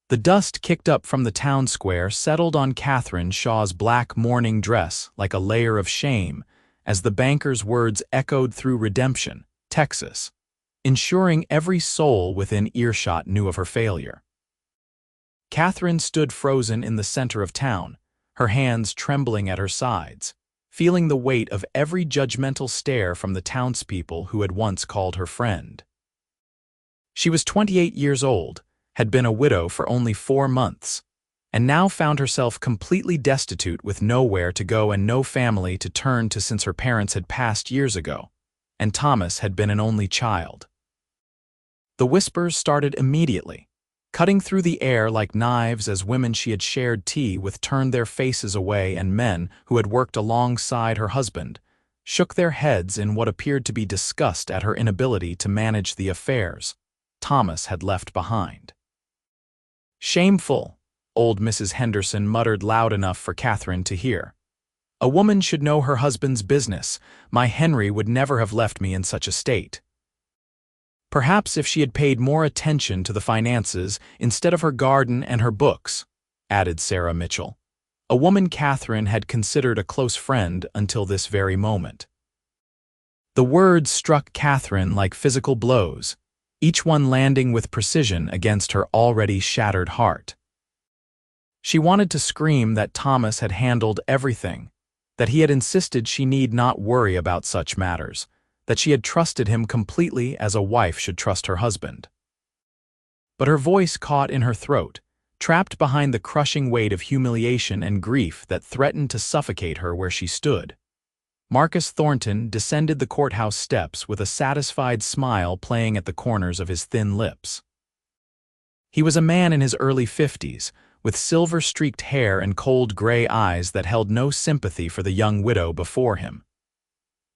The dust kicked up from the town square settled on Catherine Shaw's black mourning dress like a layer of shame as the banker's words echoed through Redemption, Texas, ensuring every soul within earshot knew of her failure. Catherine stood frozen in the center of town, her hands trembling at her sides, feeling the weight of every judgmental stare from the townspeople who had once called her friend. She was 28 years old, had been a widow for only 4 months, and now found herself completely destitute with nowhere to go and no family to turn to since her parents had passed years ago, and Thomas had been an only child. The whispers started immediately, cutting through the air like knives as women she had shared tea with turned their faces away and men who had worked alongside her husband shook their heads in what appeared to be disgust at her inability to manage the affairs Thomas had left behind. "Shameful," old Mrs. Henderson muttered loud enough for Catherine to hear. "A woman should know her husband's business. My Henry would never have left me in such a state." Perhaps if she had paid more attention to the finances instead of her garden and her books, added Sarah Mitchell, a woman Catherine had considered a close friend until this very moment. The words struck Catherine like physical blows, each one landing with precision against her already shattered heart. She wanted to scream that Thomas had handled everything, that he had insisted she need not worry about such matters, that she had trusted him completely as a wife should trust her husband. But her voice caught in her throat, trapped behind the crushing weight of humiliation and grief that threatened to suffocate her where she stood. Marcus Thornton descended the courthouse steps with a satisfied smile playing at the corners of his thin lips. He was a man in his early 50s, with silver-streaked hair and cold gray eyes that held no sympathy for the young widow before him.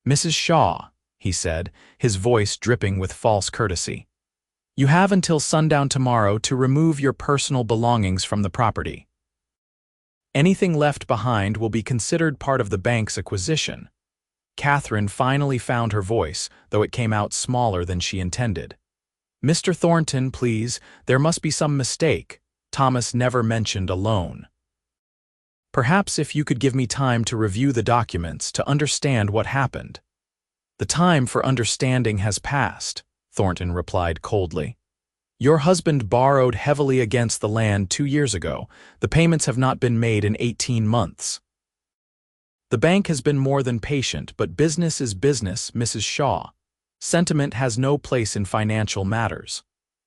"Mrs. Shaw," he said, his voice dripping with false courtesy, "you have until sundown tomorrow to remove your personal belongings from the property. Anything left behind will be considered part of the bank's acquisition." Catherine finally found her voice, though it came out smaller than she intended. "Mr. Thornton, please, there must be some mistake. Thomas never mentioned a loan. Perhaps if you could give me time to review the documents to understand what happened." "The time for understanding has passed," Thornton replied coldly. "Your husband borrowed heavily against the land 2 years ago. The payments have not been made in 18 months. The bank has been more than patient, but business is business, Mrs. Shaw. Sentiment has no place in financial matters."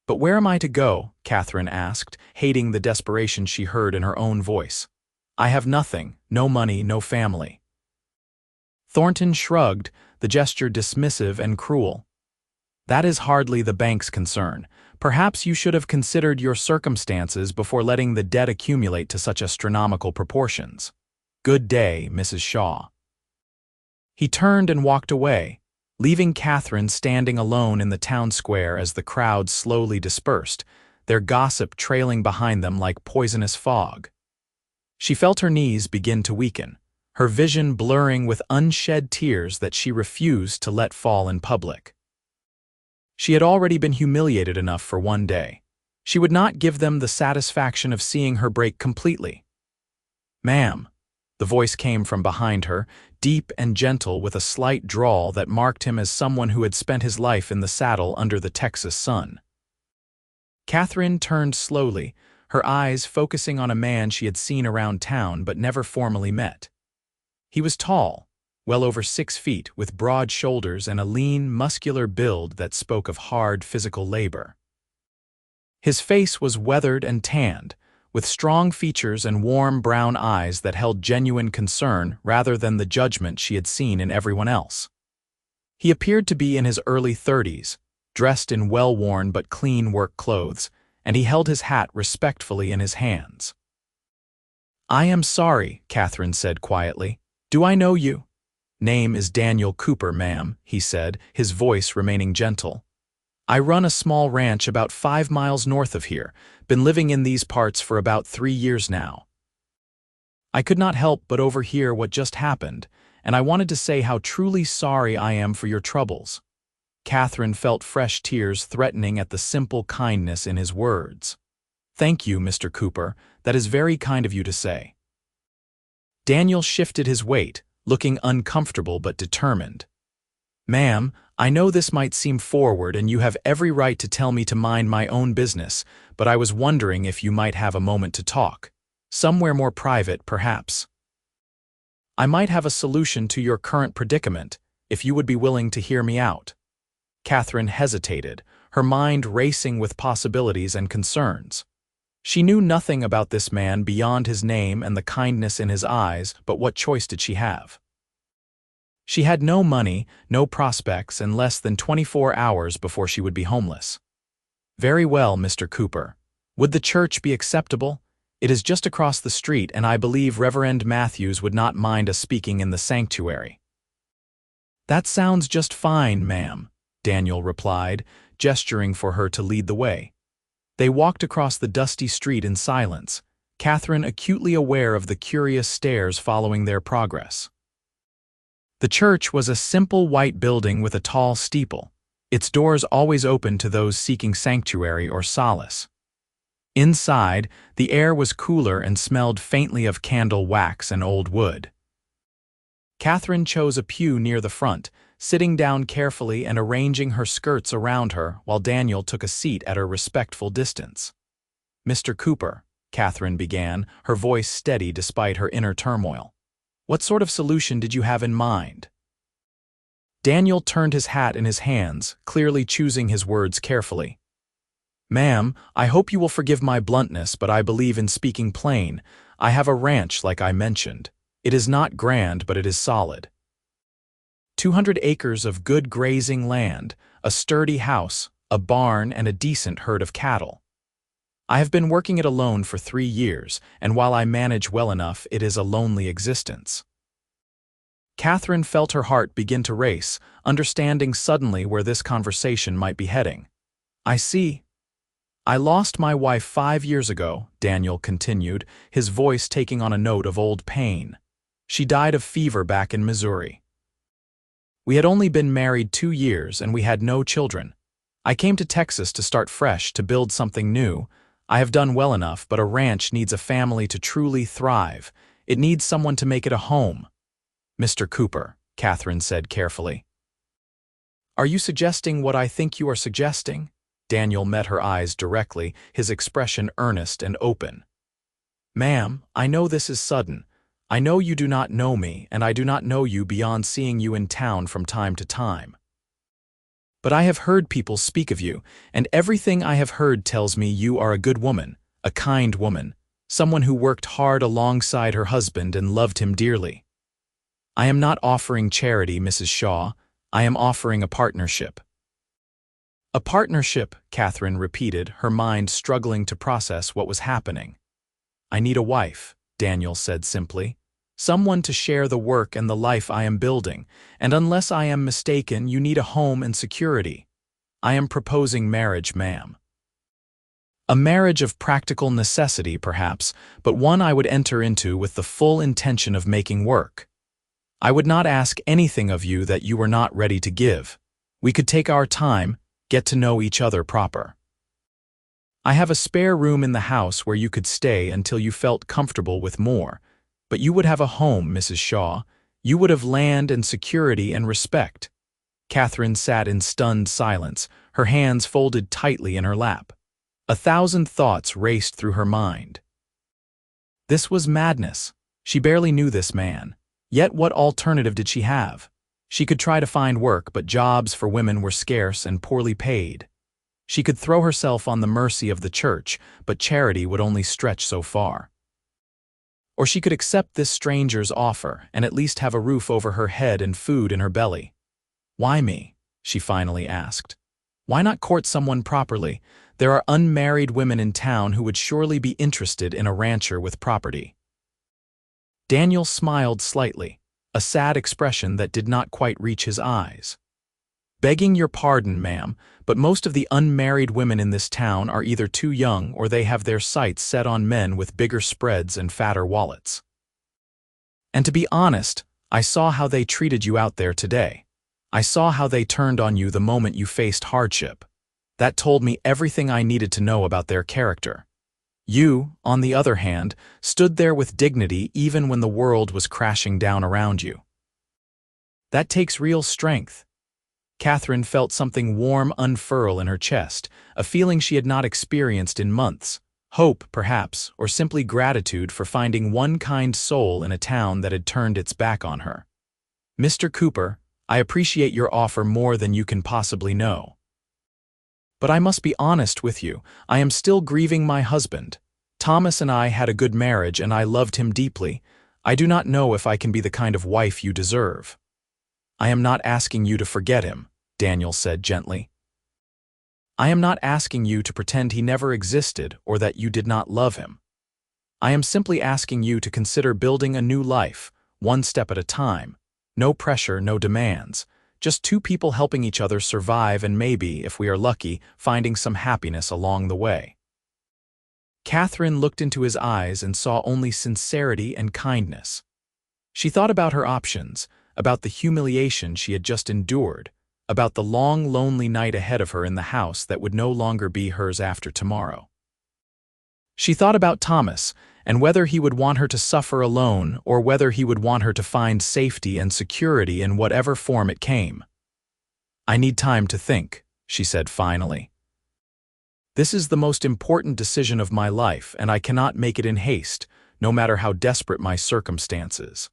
"But where am I to go?" Catherine asked, hating the desperation she heard in her own voice. "I have nothing, no money, no family." Thornton shrugged, the gesture dismissive and cruel. "That is hardly the bank's concern. Perhaps you should have considered your circumstances before letting the debt accumulate to such astronomical proportions. Good day, Mrs. Shaw." He turned and walked away, leaving Catherine standing alone in the town square as the crowd slowly dispersed, their gossip trailing behind them like poisonous fog. She felt her knees begin to weaken, her vision blurring with unshed tears that she refused to let fall in public. She had already been humiliated enough for one day. She would not give them the satisfaction of seeing her break completely. "Ma'am," the voice came from behind her, deep and gentle with a slight drawl that marked him as someone who had spent his life in the saddle under the Texas sun. Catherine turned slowly, her eyes focusing on a man she had seen around town but never formally met. He was tall, well over 6 feet, with broad shoulders and a lean, muscular build that spoke of hard physical labor. His face was weathered and tanned, with strong features and warm brown eyes that held genuine concern rather than the judgment she had seen in everyone else. He appeared to be in his early 30s, dressed in well-worn but clean work clothes, and he held his hat respectfully in his hands. "I am sorry," Catherine said quietly. "Do I know you?" "Name is Daniel Cooper, ma'am," he said, his voice remaining gentle. "I run a small ranch about 5 miles north of here, been living in these parts for about 3 years now. I could not help but overhear what just happened, and I wanted to say how truly sorry I am for your troubles." Catherine felt fresh tears threatening at the simple kindness in his words. Thank you, Mr. Cooper, that is very kind of you to say. Daniel shifted his weight, looking uncomfortable but determined. Ma'am, I know this might seem forward and you have every right to tell me to mind my own business, but I was wondering if you might have a moment to talk. Somewhere more private, perhaps. I might have a solution to your current predicament, if you would be willing to hear me out. Catherine hesitated, her mind racing with possibilities and concerns. She knew nothing about this man beyond his name and the kindness in his eyes, but what choice did she have? She had no money, no prospects, and less than 24 hours before she would be homeless. Very well, Mr. Cooper. Would the church be acceptable? It is just across the street, and I believe Reverend Matthews would not mind us speaking in the sanctuary. That sounds just fine, ma'am, Daniel replied, gesturing for her to lead the way. They walked across the dusty street in silence, Catherine acutely aware of the curious stares following their progress. The church was a simple white building with a tall steeple, its doors always open to those seeking sanctuary or solace. Inside, the air was cooler and smelled faintly of candle wax and old wood. Catherine chose a pew near the front, sitting down carefully and arranging her skirts around her while Daniel took a seat at a respectful distance. Mr. Cooper, Catherine began, her voice steady despite her inner turmoil. What sort of solution did you have in mind? Daniel turned his hat in his hands, clearly choosing his words carefully. Ma'am, I hope you will forgive my bluntness, but I believe in speaking plain. I have a ranch like I mentioned. It is not grand, but it is solid. 200 acres of good grazing land, a sturdy house, a barn, and a decent herd of cattle. I have been working it alone for 3 years, and while I manage well enough, it is a lonely existence. Catherine felt her heart begin to race, understanding suddenly where this conversation might be heading. I see. I lost my wife 5 years ago, Daniel continued, his voice taking on a note of old pain. She died of fever back in Missouri. We had only been married 2 years and we had no children. I came to Texas to start fresh, to build something new. I have done well enough, but a ranch needs a family to truly thrive. It needs someone to make it a home. Mr. Cooper, Catherine said carefully. Are you suggesting what I think you are suggesting? Daniel met her eyes directly, his expression earnest and open. Ma'am, I know this is sudden. I know you do not know me, and I do not know you beyond seeing you in town from time to time. But I have heard people speak of you, and everything I have heard tells me you are a good woman, a kind woman, someone who worked hard alongside her husband and loved him dearly. I am not offering charity, Mrs. Shaw. I am offering a partnership. A partnership, Catherine repeated, her mind struggling to process what was happening. I need a wife, Daniel said simply. Someone to share the work and the life I am building, and unless I am mistaken, you need a home and security. I am proposing marriage, ma'am. A marriage of practical necessity, perhaps, but one I would enter into with the full intention of making work. I would not ask anything of you that you were not ready to give. We could take our time, get to know each other proper. I have a spare room in the house where you could stay until you felt comfortable with more. But you would have a home, Mrs. Shaw. You would have land and security and respect. Catherine sat in stunned silence, her hands folded tightly in her lap. 1,000 thoughts raced through her mind. This was madness. She barely knew this man. Yet what alternative did she have? She could try to find work, but jobs for women were scarce and poorly paid. She could throw herself on the mercy of the church, but charity would only stretch so far. Or she could accept this stranger's offer and at least have a roof over her head and food in her belly. Why me? She finally asked. Why not court someone properly? There are unmarried women in town who would surely be interested in a rancher with property. Daniel smiled slightly, a sad expression that did not quite reach his eyes. Begging your pardon, ma'am, but most of the unmarried women in this town are either too young or they have their sights set on men with bigger spreads and fatter wallets. And to be honest, I saw how they treated you out there today. I saw how they turned on you the moment you faced hardship. That told me everything I needed to know about their character. You, on the other hand, stood there with dignity even when the world was crashing down around you. That takes real strength. Catherine felt something warm unfurl in her chest, a feeling she had not experienced in months. Hope, perhaps, or simply gratitude for finding one kind soul in a town that had turned its back on her. "Mr. Cooper, I appreciate your offer more than you can possibly know. But I must be honest with you, I am still grieving my husband. Thomas and I had a good marriage and I loved him deeply. I do not know if I can be the kind of wife you deserve." "I am not asking you to forget him," Daniel said gently. "I am not asking you to pretend he never existed or that you did not love him. I am simply asking you to consider building a new life, one step at a time. No pressure, no demands. Just two people helping each other survive and maybe, if we are lucky, finding some happiness along the way." Catherine looked into his eyes and saw only sincerity and kindness. She thought about her options, about the humiliation she had just endured, about the long, lonely night ahead of her in the house that would no longer be hers after tomorrow. She thought about Thomas, and whether he would want her to suffer alone or whether he would want her to find safety and security in whatever form it came. "I need time to think," she said finally. "This is the most important decision of my life, and I cannot make it in haste, no matter how desperate my circumstances."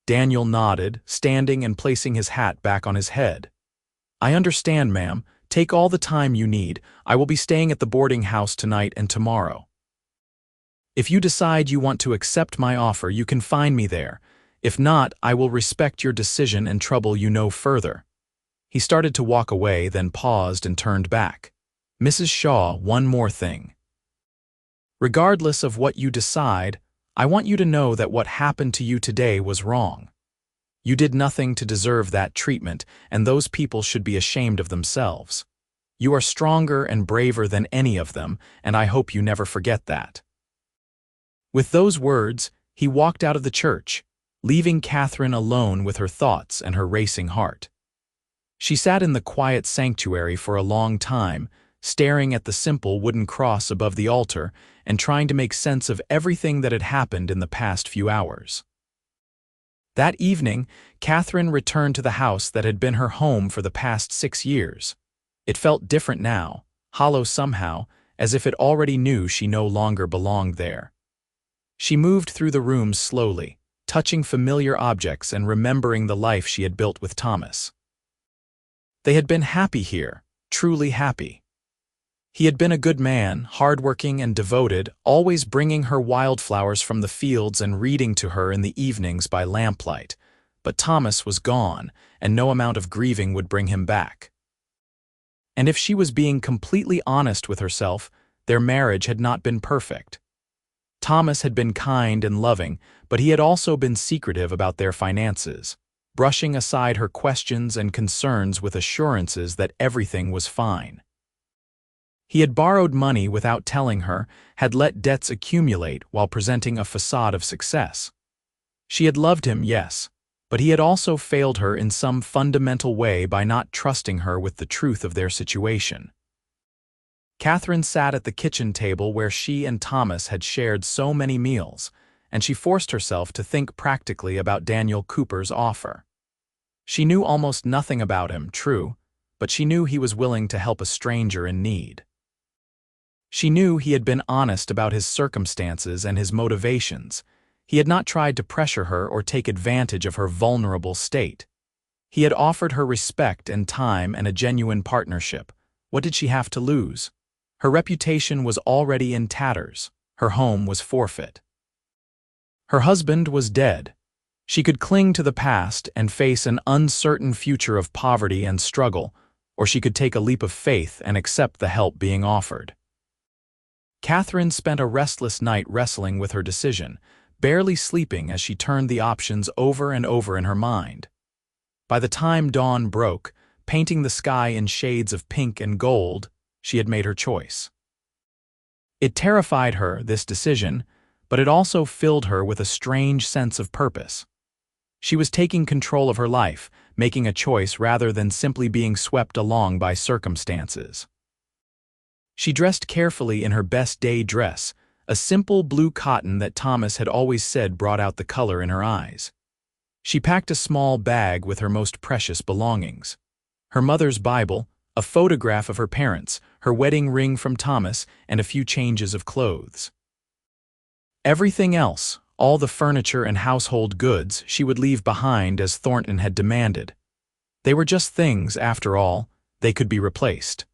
Daniel nodded, standing and placing his hat back on his head. "I understand, ma'am. Take all the time you need. I will be staying at the boarding house tonight and tomorrow. If you decide you want to accept my offer, you can find me there. If not, I will respect your decision and trouble you no further." He started to walk away, then paused and turned back. "Mrs. Shaw, one more thing. Regardless of what you decide, I want you to know that what happened to you today was wrong. You did nothing to deserve that treatment, and those people should be ashamed of themselves. You are stronger and braver than any of them, and I hope you never forget that." With those words, he walked out of the church, leaving Catherine alone with her thoughts and her racing heart. She sat in the quiet sanctuary for a long time, staring at the simple wooden cross above the altar and trying to make sense of everything that had happened in the past few hours. That evening, Catherine returned to the house that had been her home for the past 6 years. It felt different now, hollow somehow, as if it already knew she no longer belonged there. She moved through the rooms slowly, touching familiar objects and remembering the life she had built with Thomas. They had been happy here, truly happy. He had been a good man, hardworking and devoted, always bringing her wildflowers from the fields and reading to her in the evenings by lamplight. But Thomas was gone, and no amount of grieving would bring him back. And if she was being completely honest with herself, their marriage had not been perfect. Thomas had been kind and loving, but he had also been secretive about their finances, brushing aside her questions and concerns with assurances that everything was fine. He had borrowed money without telling her, had let debts accumulate while presenting a facade of success. She had loved him, yes, but he had also failed her in some fundamental way by not trusting her with the truth of their situation. Catherine sat at the kitchen table where she and Thomas had shared so many meals, and she forced herself to think practically about Daniel Cooper's offer. She knew almost nothing about him, true, but she knew he was willing to help a stranger in need. She knew he had been honest about his circumstances and his motivations. He had not tried to pressure her or take advantage of her vulnerable state. He had offered her respect and time and a genuine partnership. What did she have to lose? Her reputation was already in tatters. Her home was forfeit. Her husband was dead. She could cling to the past and face an uncertain future of poverty and struggle, or she could take a leap of faith and accept the help being offered. Catherine spent a restless night wrestling with her decision, barely sleeping as she turned the options over and over in her mind. By the time dawn broke, painting the sky in shades of pink and gold, she had made her choice. It terrified her, this decision, but it also filled her with a strange sense of purpose. She was taking control of her life, making a choice rather than simply being swept along by circumstances. She dressed carefully in her best day dress, a simple blue cotton that Thomas had always said brought out the color in her eyes. She packed a small bag with her most precious belongings. Her mother's Bible, a photograph of her parents, her wedding ring from Thomas, and a few changes of clothes. Everything else, all the furniture and household goods, she would leave behind as Thornton had demanded. They were just things, after all. They could be replaced.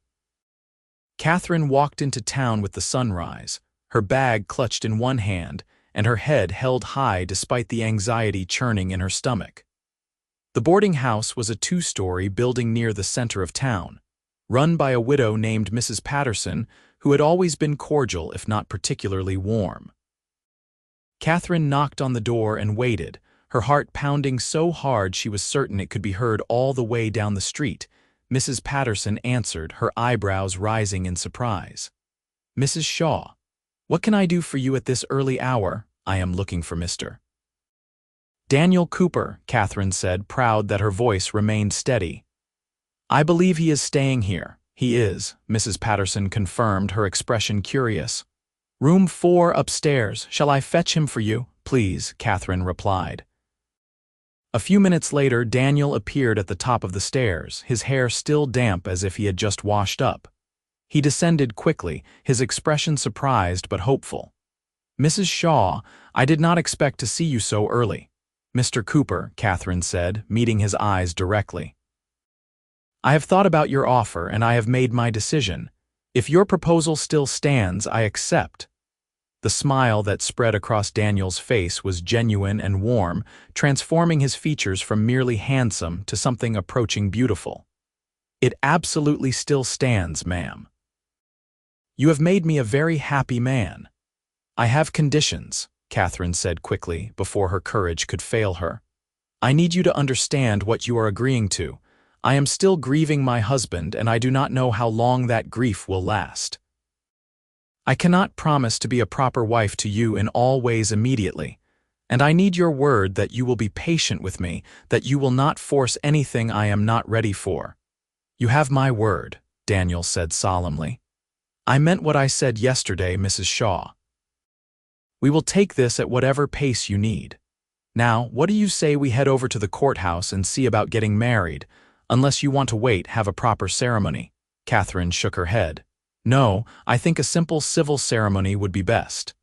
Catherine walked into town with the sunrise, her bag clutched in one hand, and her head held high despite the anxiety churning in her stomach. The boarding house was a two-story building near the center of town, run by a widow named Mrs. Patterson, who had always been cordial if not particularly warm. Catherine knocked on the door and waited, her heart pounding so hard she was certain it could be heard all the way down the street. Mrs. Patterson answered, her eyebrows rising in surprise. "Mrs. Shaw, what can I do for you at this early hour? I am looking for Mr. Daniel Cooper," Catherine said, proud that her voice remained steady. "I believe he is staying here." "He is," Mrs. Patterson confirmed, her expression curious. "Room 4 upstairs. Shall I fetch him for you?" "Please," Catherine replied. A few minutes later, Daniel appeared at the top of the stairs, his hair still damp as if he had just washed up. He descended quickly, his expression surprised but hopeful. "Mrs. Shaw, I did not expect to see you so early." "Mr. Cooper," Catherine said, meeting his eyes directly. "I have thought about your offer and I have made my decision. If your proposal still stands, I accept." The smile that spread across Daniel's face was genuine and warm, transforming his features from merely handsome to something approaching beautiful. "It absolutely still stands, ma'am." "You have made me a very happy man." "I have conditions," Catherine said quickly, before her courage could fail her. "I need you to understand what you are agreeing to. I am still grieving my husband, and I do not know how long that grief will last. I cannot promise to be a proper wife to you in all ways immediately, and I need your word that you will be patient with me, that you will not force anything I am not ready for." "You have my word," Daniel said solemnly. "I meant what I said yesterday, Mrs. Shaw. We will take this at whatever pace you need. Now, what do you say we head over to the courthouse and see about getting married? Unless you want to wait, have a proper ceremony." Catherine shook her head. "No, I think a simple civil ceremony would be best.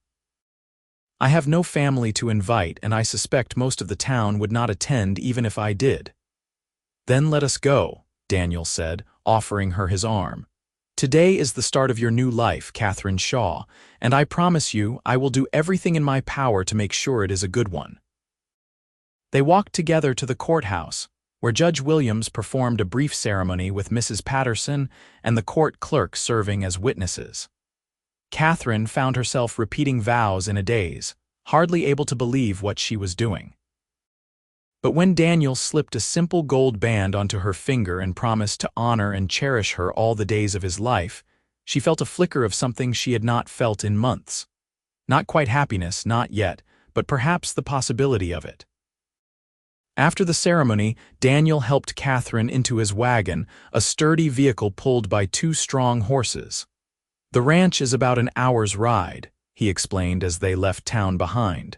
I have no family to invite, and I suspect most of the town would not attend even if I did." "Then let us go," Daniel said, offering her his arm. "Today is the start of your new life, Catherine Shaw, and I promise you I will do everything in my power to make sure it is a good one." They walked together to the courthouse, where Judge Williams performed a brief ceremony with Mrs. Patterson and the court clerk serving as witnesses. Catherine found herself repeating vows in a daze, hardly able to believe what she was doing. But when Daniel slipped a simple gold band onto her finger and promised to honor and cherish her all the days of his life, she felt a flicker of something she had not felt in months. Not quite happiness, not yet, but perhaps the possibility of it. After the ceremony, Daniel helped Catherine into his wagon, a sturdy vehicle pulled by 2 strong horses. "The ranch is about an hour's ride," he explained as they left town behind.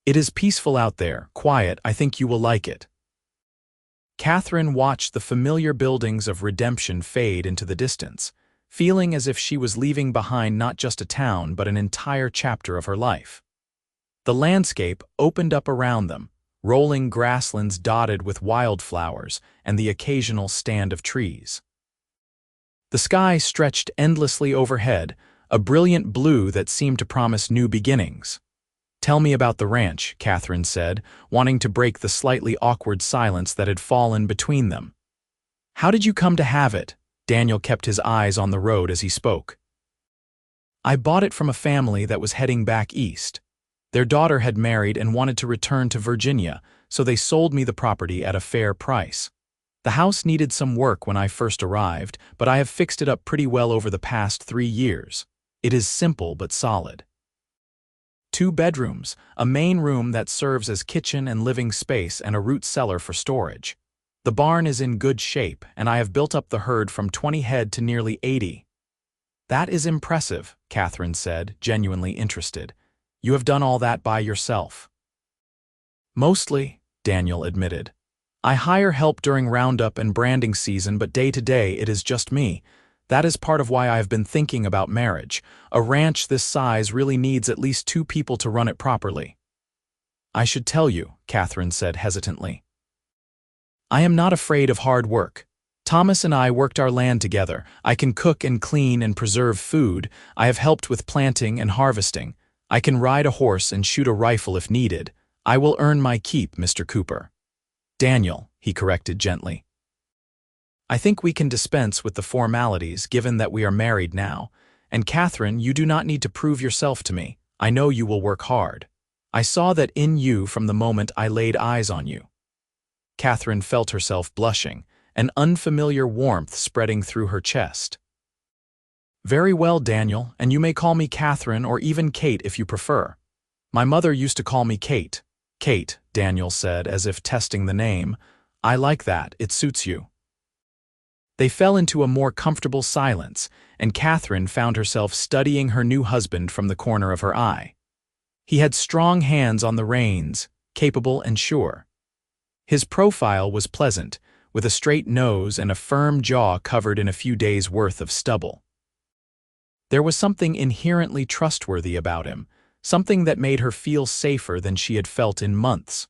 "It is peaceful out there, quiet. I think you will like it." Catherine watched the familiar buildings of Redemption fade into the distance, feeling as if she was leaving behind not just a town but an entire chapter of her life. The landscape opened up around them, rolling grasslands dotted with wildflowers and the occasional stand of trees. The sky stretched endlessly overhead, a brilliant blue that seemed to promise new beginnings. "Tell me about the ranch," Catherine said, wanting to break the slightly awkward silence that had fallen between them. "How did you come to have it?" Daniel kept his eyes on the road as he spoke. "I bought it from a family that was heading back east. Their daughter had married and wanted to return to Virginia, so they sold me the property at a fair price. The house needed some work when I first arrived, but I have fixed it up pretty well over the past 3 years. It is simple but solid. 2 bedrooms, a main room that serves as kitchen and living space, and a root cellar for storage. The barn is in good shape, and I have built up the herd from 20 head to nearly 80. That is impressive, Catherine said, genuinely interested. You have done all that by yourself. Mostly, Daniel admitted. I hire help during roundup and branding season, but day to day it is just me. That is part of why I have been thinking about marriage. A ranch this size really needs at least 2 people to run it properly. I should tell you, Catherine said hesitantly. I am not afraid of hard work. Thomas and I worked our land together. I can cook and clean and preserve food. I have helped with planting and harvesting. I can ride a horse and shoot a rifle if needed. I will earn my keep, Mr. Cooper. Daniel, he corrected gently. I think we can dispense with the formalities given that we are married now. And Catherine, you do not need to prove yourself to me. I know you will work hard. I saw that in you from the moment I laid eyes on you. Catherine felt herself blushing, an unfamiliar warmth spreading through her chest. Very well, Daniel, and you may call me Catherine or even Kate if you prefer. My mother used to call me Kate. Kate, Daniel said, as if testing the name. I like that, it suits you. They fell into a more comfortable silence, and Catherine found herself studying her new husband from the corner of her eye. He had strong hands on the reins, capable and sure. His profile was pleasant, with a straight nose and a firm jaw covered in a few days' worth of stubble. There was something inherently trustworthy about him, something that made her feel safer than she had felt in months.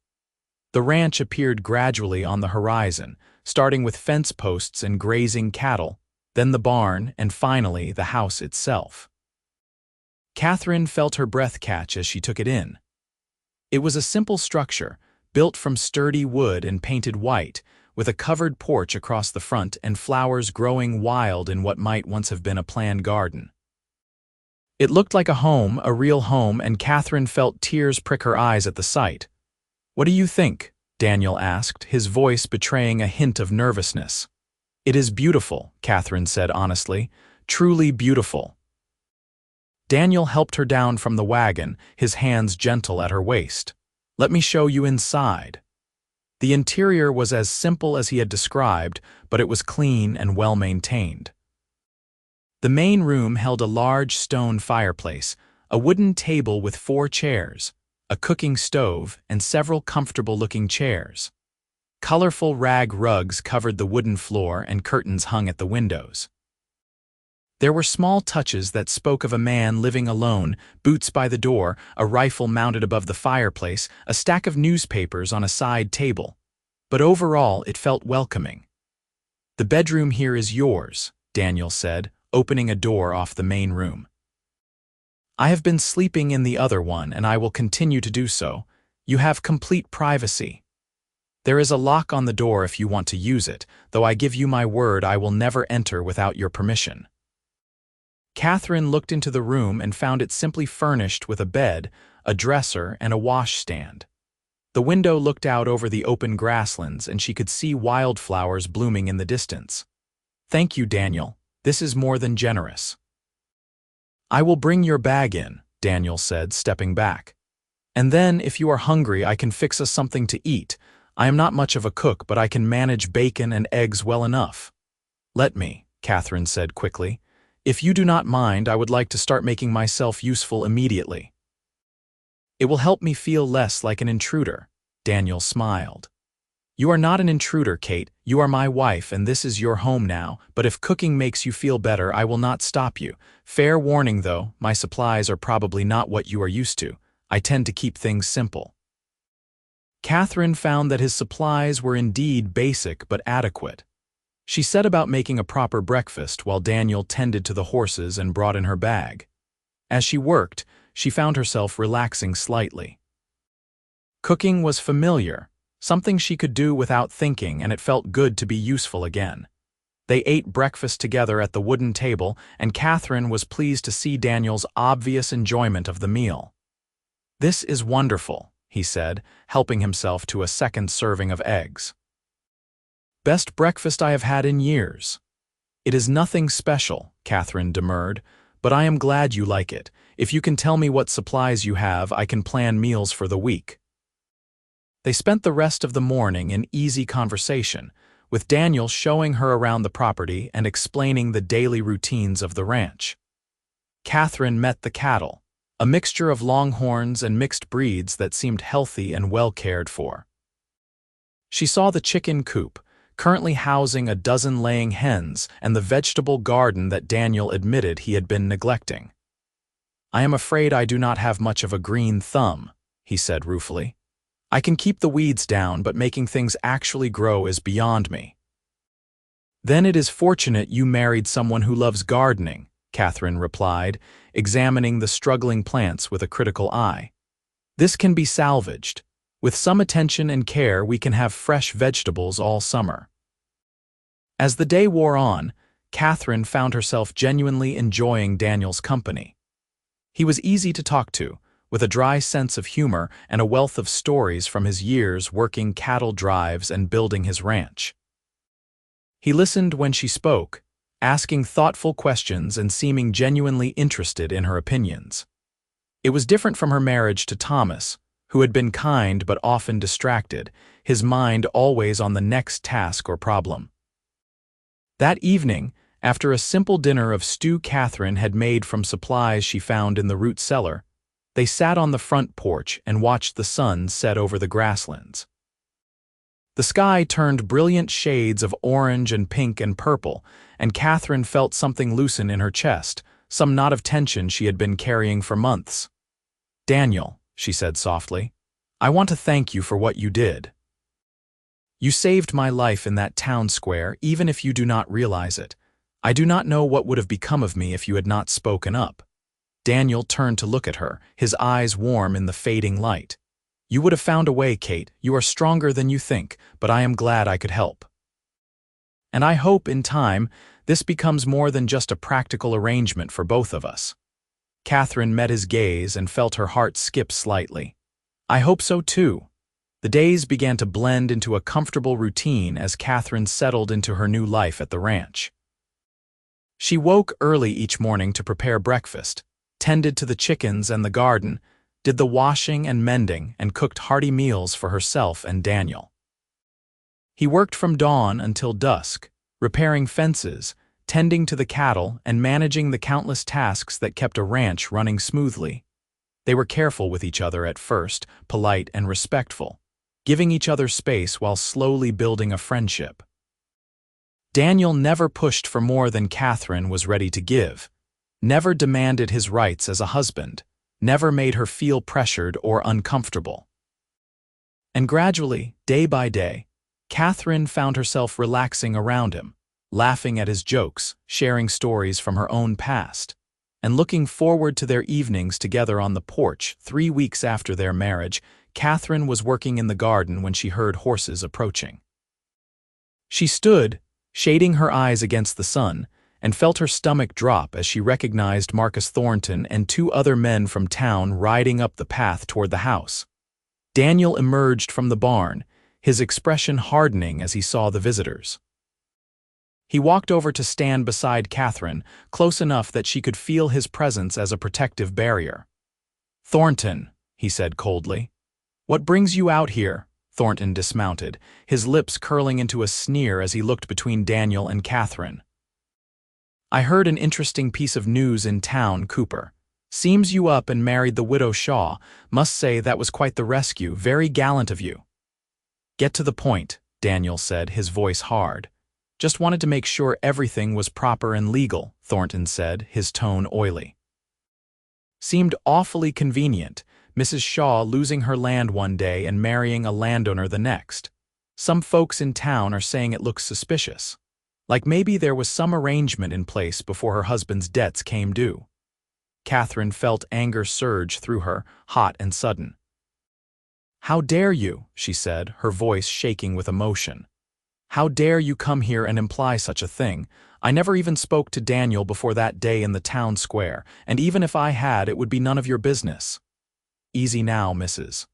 The ranch appeared gradually on the horizon, starting with fence posts and grazing cattle, then the barn, and finally the house itself. Catherine felt her breath catch as she took it in. It was a simple structure, built from sturdy wood and painted white, with a covered porch across the front and flowers growing wild in what might once have been a planned garden. It looked like a home, a real home, and Catherine felt tears prick her eyes at the sight. What do you think? Daniel asked, his voice betraying a hint of nervousness. It is beautiful, Catherine said honestly, truly beautiful. Daniel helped her down from the wagon, his hands gentle at her waist. Let me show you inside. The interior was as simple as he had described, but it was clean and well-maintained. The main room held a large stone fireplace, a wooden table with 4 chairs, a cooking stove, and several comfortable-looking chairs. Colorful rag rugs covered the wooden floor and curtains hung at the windows. There were small touches that spoke of a man living alone, boots by the door, a rifle mounted above the fireplace, a stack of newspapers on a side table. But overall, it felt welcoming. The bedroom here is yours, Daniel said, opening a door off the main room. I have been sleeping in the other one, and I will continue to do so. You have complete privacy. There is a lock on the door if you want to use it, though I give you my word I will never enter without your permission. Catherine looked into the room and found it simply furnished with a bed, a dresser, and a washstand. The window looked out over the open grasslands, and she could see wildflowers blooming in the distance. Thank you, Daniel. This is more than generous. I will bring your bag in, Daniel said, stepping back. And then, if you are hungry, I can fix us something to eat. I am not much of a cook, but I can manage bacon and eggs well enough. Let me, Catherine said quickly. If you do not mind, I would like to start making myself useful immediately. It will help me feel less like an intruder, Daniel smiled. You are not an intruder, Kate. You are my wife, and this is your home now, but if cooking makes you feel better, I will not stop you. Fair warning, though, my supplies are probably not what you are used to. I tend to keep things simple. Catherine found that his supplies were indeed basic but adequate. She set about making a proper breakfast while Daniel tended to the horses and brought in her bag. As she worked, she found herself relaxing slightly. Cooking was familiar, something she could do without thinking, and it felt good to be useful again. They ate breakfast together at the wooden table, and Catherine was pleased to see Daniel's obvious enjoyment of the meal. This is wonderful, he said, helping himself to a second serving of eggs. Best breakfast I have had in years. It is nothing special, Catherine demurred, but I am glad you like it. If you can tell me what supplies you have, I can plan meals for the week. They spent the rest of the morning in easy conversation, with Daniel showing her around the property and explaining the daily routines of the ranch. Catherine met the cattle, a mixture of longhorns and mixed breeds that seemed healthy and well cared for. She saw the chicken coop, currently housing a dozen laying hens, and the vegetable garden that Daniel admitted he had been neglecting. "I am afraid I do not have much of a green thumb," he said ruefully. "I can keep the weeds down, but making things actually grow is beyond me." "Then it is fortunate you married someone who loves gardening," Catherine replied, examining the struggling plants with a critical eye. "This can be salvaged. With some attention and care, we can have fresh vegetables all summer." As the day wore on, Catherine found herself genuinely enjoying Daniel's company. He was easy to talk to, with a dry sense of humor and a wealth of stories from his years working cattle drives and building his ranch. He listened when she spoke, asking thoughtful questions and seeming genuinely interested in her opinions. It was different from her marriage to Thomas, who had been kind but often distracted, his mind always on the next task or problem. That evening, after a simple dinner of stew Catherine had made from supplies she found in the root cellar, they sat on the front porch and watched the sun set over the grasslands. The sky turned brilliant shades of orange and pink and purple, and Catherine felt something loosen in her chest, some knot of tension she had been carrying for months. "Daniel," she said softly, "I want to thank you for what you did. You saved my life in that town square, even if you do not realize it. I do not know what would have become of me if you had not spoken up." Daniel turned to look at her, his eyes warm in the fading light. "You would have found a way, Kate. You are stronger than you think, but I am glad I could help. And I hope, in time, this becomes more than just a practical arrangement for both of us." Catherine met his gaze and felt her heart skip slightly. "I hope so too." The days began to blend into a comfortable routine as Catherine settled into her new life at the ranch. She woke early each morning to prepare breakfast, tended to the chickens and the garden, did the washing and mending, and cooked hearty meals for herself and Daniel. He worked from dawn until dusk, repairing fences, tending to the cattle, and managing the countless tasks that kept a ranch running smoothly. They were careful with each other at first, polite and respectful, giving each other space while slowly building a friendship. Daniel never pushed for more than Catherine was ready to give, never demanded his rights as a husband, never made her feel pressured or uncomfortable. And gradually, day by day, Catherine found herself relaxing around him, laughing at his jokes, sharing stories from her own past, and looking forward to their evenings together on the porch. 3 weeks after their marriage, Catherine was working in the garden when she heard horses approaching. She stood, shading her eyes against the sun, and felt her stomach drop as she recognized Marcus Thornton and 2 other men from town riding up the path toward the house. Daniel emerged from the barn, his expression hardening as he saw the visitors. He walked over to stand beside Catherine, close enough that she could feel his presence as a protective barrier. "Thornton," he said coldly. "What brings you out here?" Thornton dismounted, his lips curling into a sneer as he looked between Daniel and Catherine. "I heard an interesting piece of news in town, Cooper. Seems you up and married the widow Shaw. Must say that was quite the rescue, very gallant of you." "Get to the point," Daniel said, his voice hard. "Just wanted to make sure everything was proper and legal," Thornton said, his tone oily. "Seemed awfully convenient, Mrs. Shaw losing her land one day and marrying a landowner the next. Some folks in town are saying it looks suspicious. Like maybe there was some arrangement in place before her husband's debts came due." Catherine felt anger surge through her, hot and sudden. "How dare you," she said, her voice shaking with emotion. "How dare you come here and imply such a thing? I never even spoke to Daniel before that day in the town square, and even if I had, it would be none of your business." "Easy now, Mrs.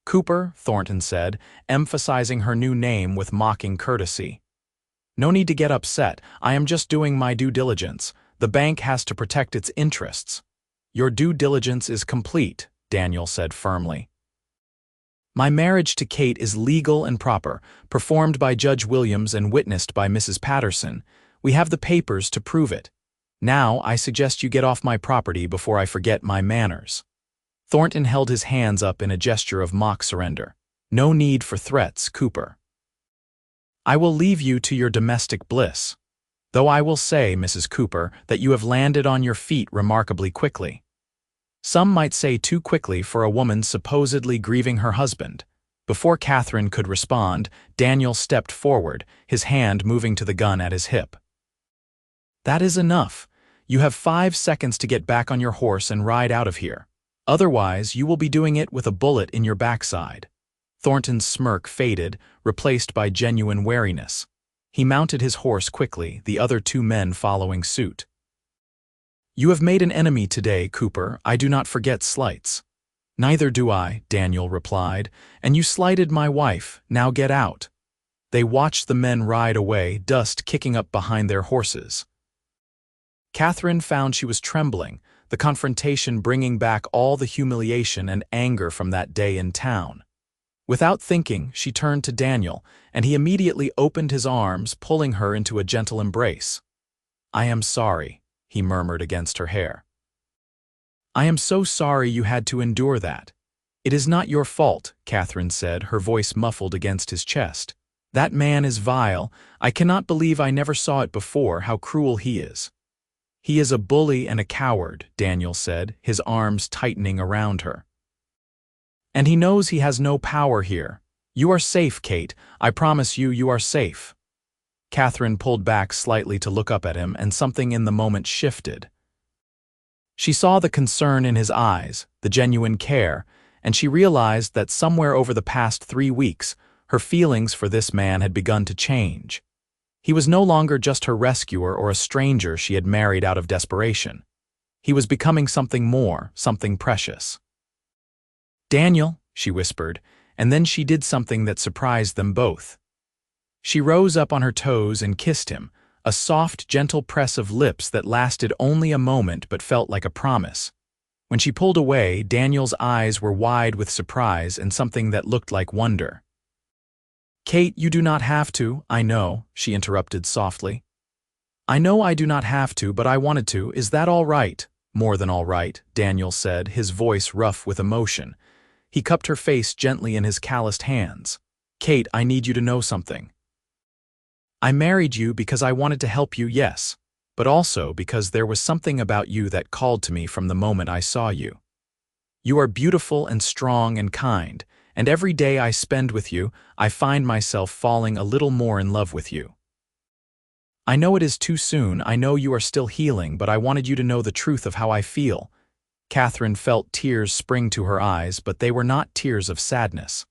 Cooper," Thornton said, emphasizing her new name with mocking courtesy. "No need to get upset. I am just doing my due diligence. The bank has to protect its interests." "Your due diligence is complete," Daniel said firmly. "My marriage to Kate is legal and proper, performed by Judge Williams and witnessed by Mrs. Patterson. We have the papers to prove it. Now I suggest you get off my property before I forget my manners." Thornton held his hands up in a gesture of mock surrender. "No need for threats, Cooper. I will leave you to your domestic bliss. Though I will say, Mrs. Cooper, that you have landed on your feet remarkably quickly. Some might say too quickly for a woman supposedly grieving her husband." Before Catherine could respond, Daniel stepped forward, his hand moving to the gun at his hip. "That is enough. You have 5 seconds to get back on your horse and ride out of here. Otherwise, you will be doing it with a bullet in your backside." Thornton's smirk faded, replaced by genuine wariness. He mounted his horse quickly, the other 2 men following suit. "You have made an enemy today, Cooper. I do not forget slights." "Neither do I," Daniel replied, "and you slighted my wife. Now get out." They watched the men ride away, dust kicking up behind their horses. Catherine found she was trembling, the confrontation bringing back all the humiliation and anger from that day in town. Without thinking, she turned to Daniel, and he immediately opened his arms, pulling her into a gentle embrace. "I am sorry," he murmured against her hair. "I am so sorry you had to endure that." "It is not your fault," Catherine said, her voice muffled against his chest. "That man is vile. I cannot believe I never saw it before, how cruel he is." "He is a bully and a coward," Daniel said, his arms tightening around her. "And he knows he has no power here. You are safe, Kate. I promise you, you are safe." Catherine pulled back slightly to look up at him, and something in the moment shifted. She saw the concern in his eyes, the genuine care, and she realized that somewhere over the past 3 weeks, her feelings for this man had begun to change. He was no longer just her rescuer or a stranger she had married out of desperation. He was becoming something more, something precious. "Daniel," she whispered, and then she did something that surprised them both. She rose up on her toes and kissed him, a soft, gentle press of lips that lasted only a moment but felt like a promise. When she pulled away, Daniel's eyes were wide with surprise and something that looked like wonder. "Kate, you do not have to, I know," she interrupted softly. "I know I do not have to, but I wanted to. Is that all right?" "More than all right," Daniel said, his voice rough with emotion. He cupped her face gently in his calloused hands. "Kate, I need you to know something. I married you because I wanted to help you, yes, but also because there was something about you that called to me from the moment I saw you. You are beautiful and strong and kind, and every day I spend with you, I find myself falling a little more in love with you. I know it is too soon, I know you are still healing, but I wanted you to know the truth of how I feel." Catherine felt tears spring to her eyes, but they were not tears of sadness.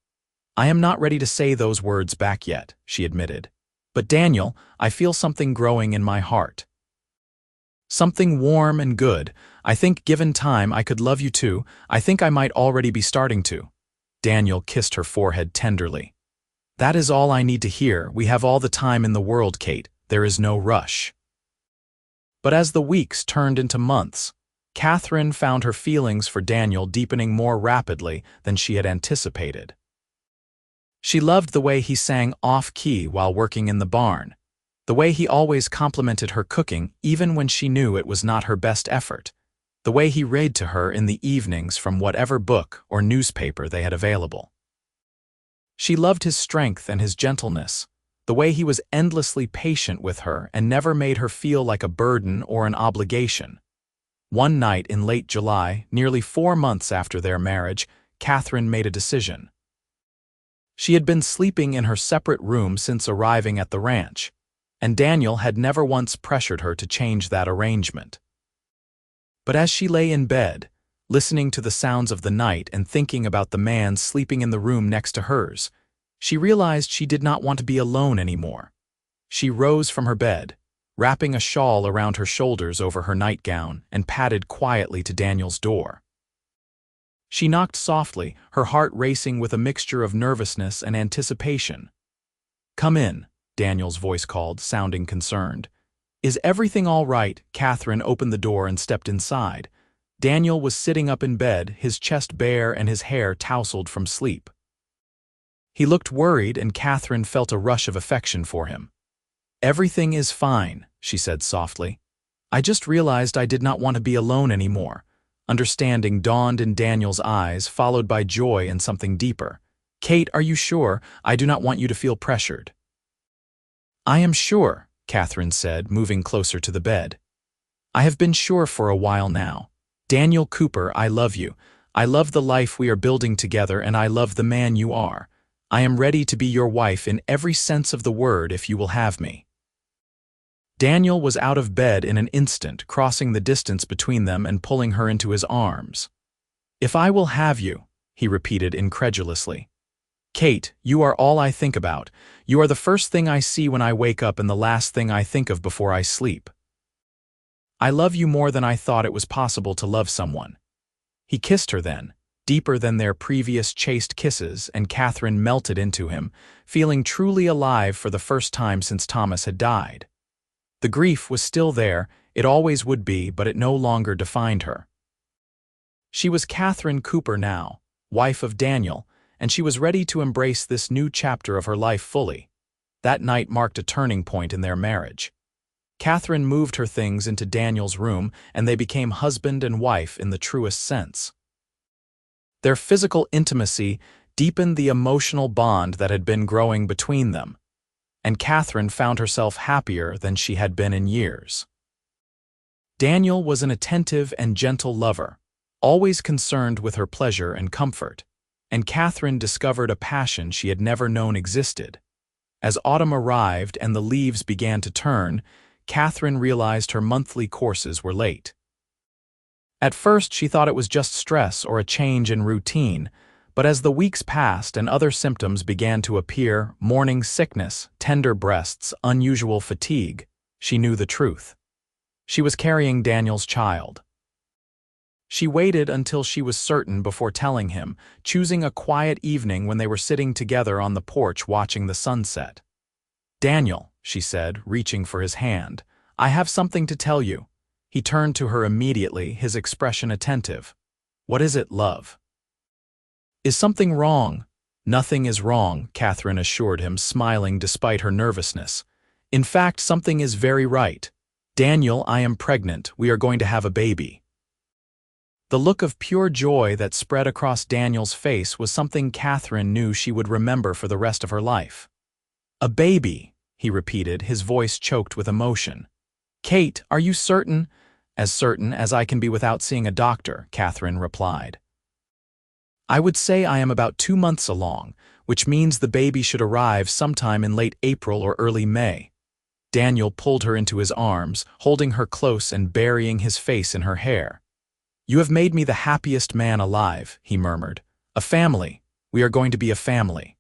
"I am not ready to say those words back yet," she admitted. "But Daniel, I feel something growing in my heart. Something warm and good. I think given time I could love you too. I think I might already be starting to." Daniel kissed her forehead tenderly. "That is all I need to hear. We have all the time in the world, Kate. There is no rush." But as the weeks turned into months, Catherine found her feelings for Daniel deepening more rapidly than she had anticipated. She loved the way he sang off-key while working in the barn, the way he always complimented her cooking even when she knew it was not her best effort, the way he read to her in the evenings from whatever book or newspaper they had available. She loved his strength and his gentleness, the way he was endlessly patient with her and never made her feel like a burden or an obligation. One night in late July, nearly 4 months after their marriage, Catherine made a decision. She had been sleeping in her separate room since arriving at the ranch, and Daniel had never once pressured her to change that arrangement. But as she lay in bed, listening to the sounds of the night and thinking about the man sleeping in the room next to hers, she realized she did not want to be alone anymore. She rose from her bed, wrapping a shawl around her shoulders over her nightgown, and padded quietly to Daniel's door. She knocked softly, her heart racing with a mixture of nervousness and anticipation. "Come in," Daniel's voice called, sounding concerned. "Is everything all right?" Catherine opened the door and stepped inside. Daniel was sitting up in bed, his chest bare and his hair tousled from sleep. He looked worried, and Catherine felt a rush of affection for him. "Everything is fine," she said softly. I just realized I did not want to be alone anymore. Understanding dawned in Daniel's eyes, followed by joy and something deeper. Kate, are you sure? I do not want you to feel pressured. I am sure, Catherine said, moving closer to the bed. I have been sure for a while now. Daniel Cooper, I love you. I love the life we are building together, and I love the man you are. I am ready to be your wife in every sense of the word if you will have me. Daniel was out of bed in an instant, crossing the distance between them and pulling her into his arms. If I will have you, he repeated incredulously. Kate, you are all I think about. You are the first thing I see when I wake up and the last thing I think of before I sleep. I love you more than I thought it was possible to love someone. He kissed her then, deeper than their previous chaste kisses, and Catherine melted into him, feeling truly alive for the first time since Thomas had died. The grief was still there, it always would be, but it no longer defined her. She was Catherine Cooper now, wife of Daniel, and she was ready to embrace this new chapter of her life fully. That night marked a turning point in their marriage. Catherine moved her things into Daniel's room, and they became husband and wife in the truest sense. Their physical intimacy deepened the emotional bond that had been growing between them, and Catherine found herself happier than she had been in years. Daniel was an attentive and gentle lover, always concerned with her pleasure and comfort, and Catherine discovered a passion she had never known existed. As autumn arrived and the leaves began to turn, Catherine realized her monthly courses were late. At first she thought it was just stress or a change in routine, but as the weeks passed and other symptoms began to appear, morning sickness, tender breasts, unusual fatigue, she knew the truth. She was carrying Daniel's child. She waited until she was certain before telling him, choosing a quiet evening when they were sitting together on the porch watching the sunset. Daniel, she said, reaching for his hand, I have something to tell you. He turned to her immediately, his expression attentive. What is it, love? Is something wrong? Nothing is wrong, Catherine assured him, smiling despite her nervousness. In fact, something is very right. Daniel, I am pregnant. We are going to have a baby. The look of pure joy that spread across Daniel's face was something Catherine knew she would remember for the rest of her life. A baby, he repeated, his voice choked with emotion. Kate, are you certain? As certain as I can be without seeing a doctor, Catherine replied. I would say I am about 2 months along, which means the baby should arrive sometime in late April or early May. Daniel pulled her into his arms, holding her close and burying his face in her hair. You have made me the happiest man alive, he murmured. A family. We are going to be a family.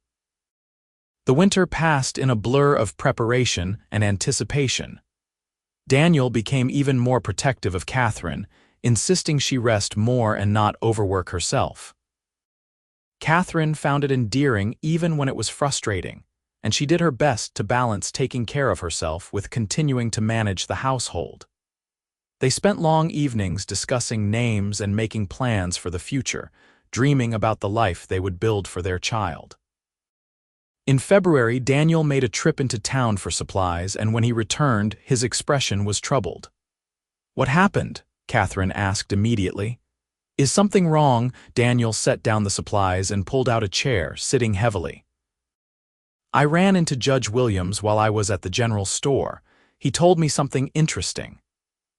The winter passed in a blur of preparation and anticipation. Daniel became even more protective of Catherine, insisting she rest more and not overwork herself. Catherine found it endearing even when it was frustrating, and she did her best to balance taking care of herself with continuing to manage the household. They spent long evenings discussing names and making plans for the future, dreaming about the life they would build for their child. In February, Daniel made a trip into town for supplies, and when he returned, his expression was troubled. What happened? Catherine asked immediately. Is something wrong? Daniel set down the supplies and pulled out a chair, sitting heavily. I ran into Judge Williams while I was at the general store. He told me something interesting.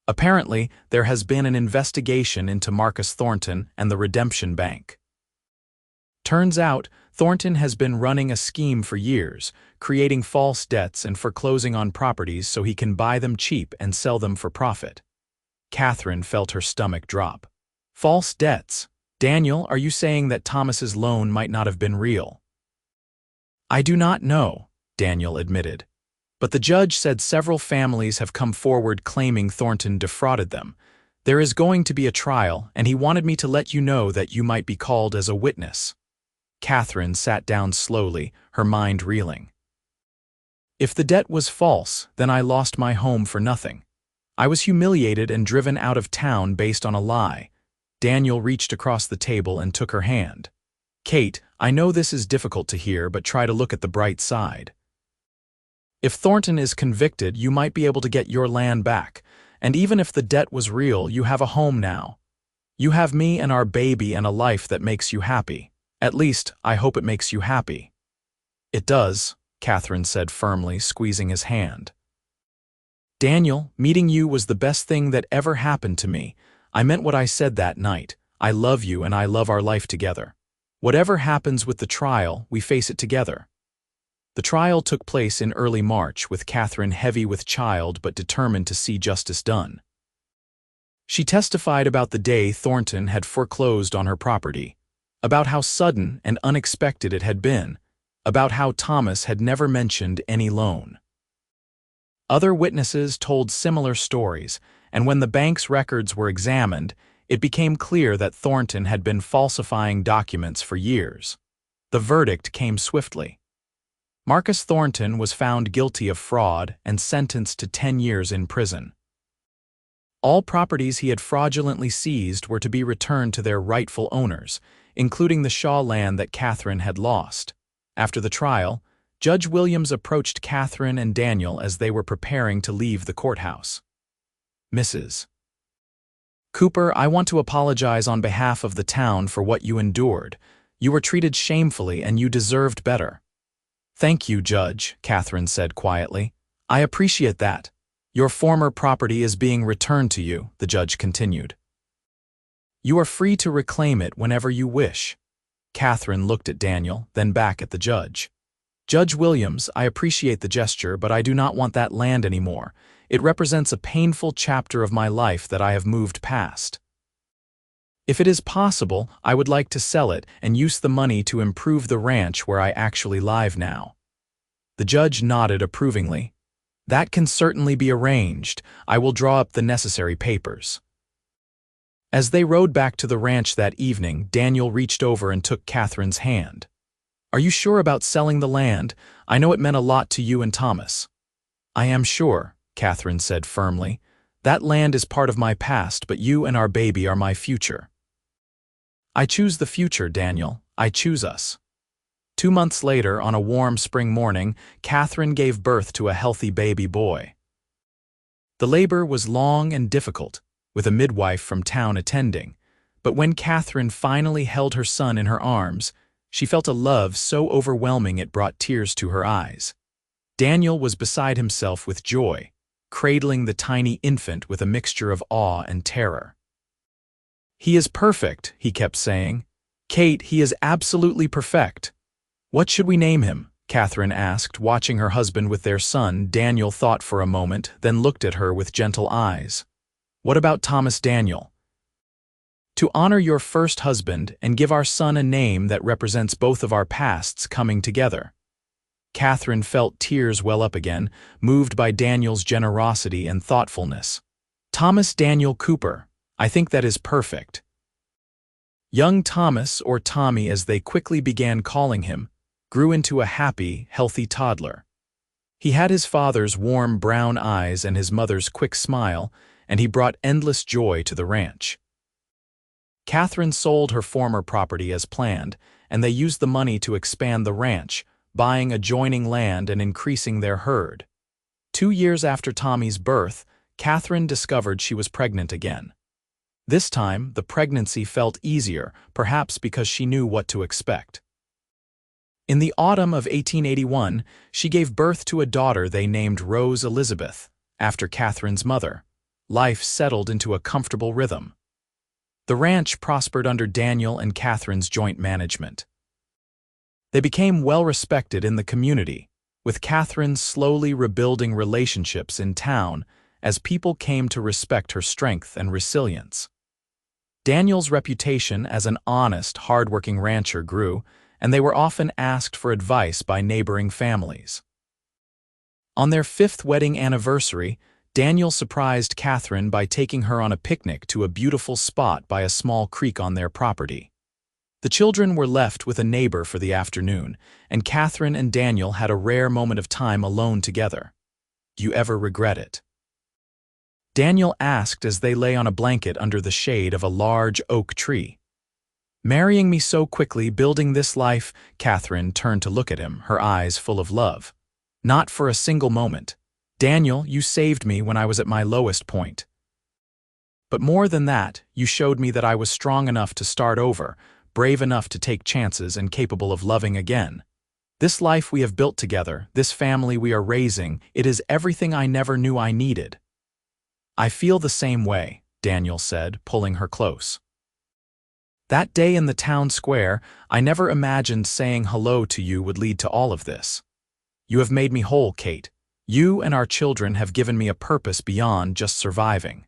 Apparently, there has been an investigation into Marcus Thornton and the Redemption Bank. Turns out, Thornton has been running a scheme for years, creating false debts and foreclosing on properties so he can buy them cheap and sell them for profit. Catherine felt her stomach drop. False debts? Daniel, are you saying that Thomas's loan might not have been real? I do not know, Daniel admitted. But the judge said several families have come forward claiming Thornton defrauded them. There is going to be a trial, and he wanted me to let you know that you might be called as a witness. Catherine sat down slowly, her mind reeling. If the debt was false, then I lost my home for nothing. I was humiliated and driven out of town based on a lie. Daniel reached across the table and took her hand. Kate, I know this is difficult to hear, but try to look at the bright side. If Thornton is convicted, you might be able to get your land back, And even if the debt was real, you have a home now. You have me and our baby and a life that makes you happy. At least, I hope it makes you happy." "It does," Catherine said firmly, squeezing his hand. "Daniel, meeting you was the best thing that ever happened to me. I meant what I said that night. I love you and I love our life together. Whatever happens with the trial, we face it together." The trial took place in early March, with Catherine heavy with child but determined to see justice done. She testified about the day Thornton had foreclosed on her property, about how sudden and unexpected it had been, about how Thomas had never mentioned any loan. Other witnesses told similar stories, and when the bank's records were examined, it became clear that Thornton had been falsifying documents for years. The verdict came swiftly. Marcus Thornton was found guilty of fraud and sentenced to 10 years in prison. All properties he had fraudulently seized were to be returned to their rightful owners, including the Shaw land that Catherine had lost. After the trial, Judge Williams approached Catherine and Daniel as they were preparing to leave the courthouse. "Mrs. Cooper, I want to apologize on behalf of the town for what you endured. You were treated shamefully and you deserved better." "Thank you, Judge," Catherine said quietly. "I appreciate that. Your former property is being returned to you," the judge continued. "You are free to reclaim it whenever you wish." Catherine looked at Daniel, then back at the judge. "Judge Williams, I appreciate the gesture, but I do not want that land anymore. It represents a painful chapter of my life that I have moved past. If it is possible, I would like to sell it and use the money to improve the ranch where I actually live now." The judge nodded approvingly. "That can certainly be arranged. I will draw up the necessary papers." As they rode back to the ranch that evening, Daniel reached over and took Catherine's hand. "Are you sure about selling the land? I know it meant a lot to you and Thomas." "I am sure," Catherine said firmly. "That land is part of my past, but you and our baby are my future." "I choose the future, Daniel. I choose us." 2 months later, on a warm spring morning, Catherine gave birth to a healthy baby boy. The labor was long and difficult, with a midwife from town attending, but when Catherine finally held her son in her arms, she felt a love so overwhelming it brought tears to her eyes. Daniel was beside himself with joy, cradling the tiny infant with a mixture of awe and terror. "He is perfect," he kept saying. "Kate, he is absolutely perfect." "What should we name him?" Catherine asked, watching her husband with their son. Daniel thought for a moment, then looked at her with gentle eyes. "What about Thomas Daniel?" "To honor your first husband and give our son a name that represents both of our pasts coming together." Catherine felt tears well up again, moved by Daniel's generosity and thoughtfulness. "Thomas Daniel Cooper. I think that is perfect." Young Thomas, or Tommy as they quickly began calling him, grew into a happy, healthy toddler. He had his father's warm brown eyes and his mother's quick smile, and he brought endless joy to the ranch. Catherine sold her former property as planned, and they used the money to expand the ranch, buying adjoining land and increasing their herd. 2 years after Tommy's birth, Catherine discovered she was pregnant again. This time, the pregnancy felt easier, perhaps because she knew what to expect. In the autumn of 1881, she gave birth to a daughter they named Rose Elizabeth, after Catherine's mother. Life settled into a comfortable rhythm. The ranch prospered under Daniel and Catherine's joint management. They became well-respected in the community, with Catherine slowly rebuilding relationships in town as people came to respect her strength and resilience. Daniel's reputation as an honest, hard-working rancher grew, and they were often asked for advice by neighboring families. On their 5th wedding anniversary, Daniel surprised Catherine by taking her on a picnic to a beautiful spot by a small creek on their property. The children were left with a neighbor for the afternoon, and Catherine and Daniel had a rare moment of time alone together. "Do you ever regret it?" Daniel asked as they lay on a blanket under the shade of a large oak tree. "Marrying me so quickly, building this life," Catherine turned to look at him, her eyes full of love. "Not for a single moment. Daniel, you saved me when I was at my lowest point. But more than that, you showed me that I was strong enough to start over, brave enough to take chances and capable of loving again. This life we have built together, this family we are raising, it is everything I never knew I needed." "I feel the same way," Daniel said, pulling her close. "That day in the town square, I never imagined saying hello to you would lead to all of this. You have made me whole, Kate. You and our children have given me a purpose beyond just surviving."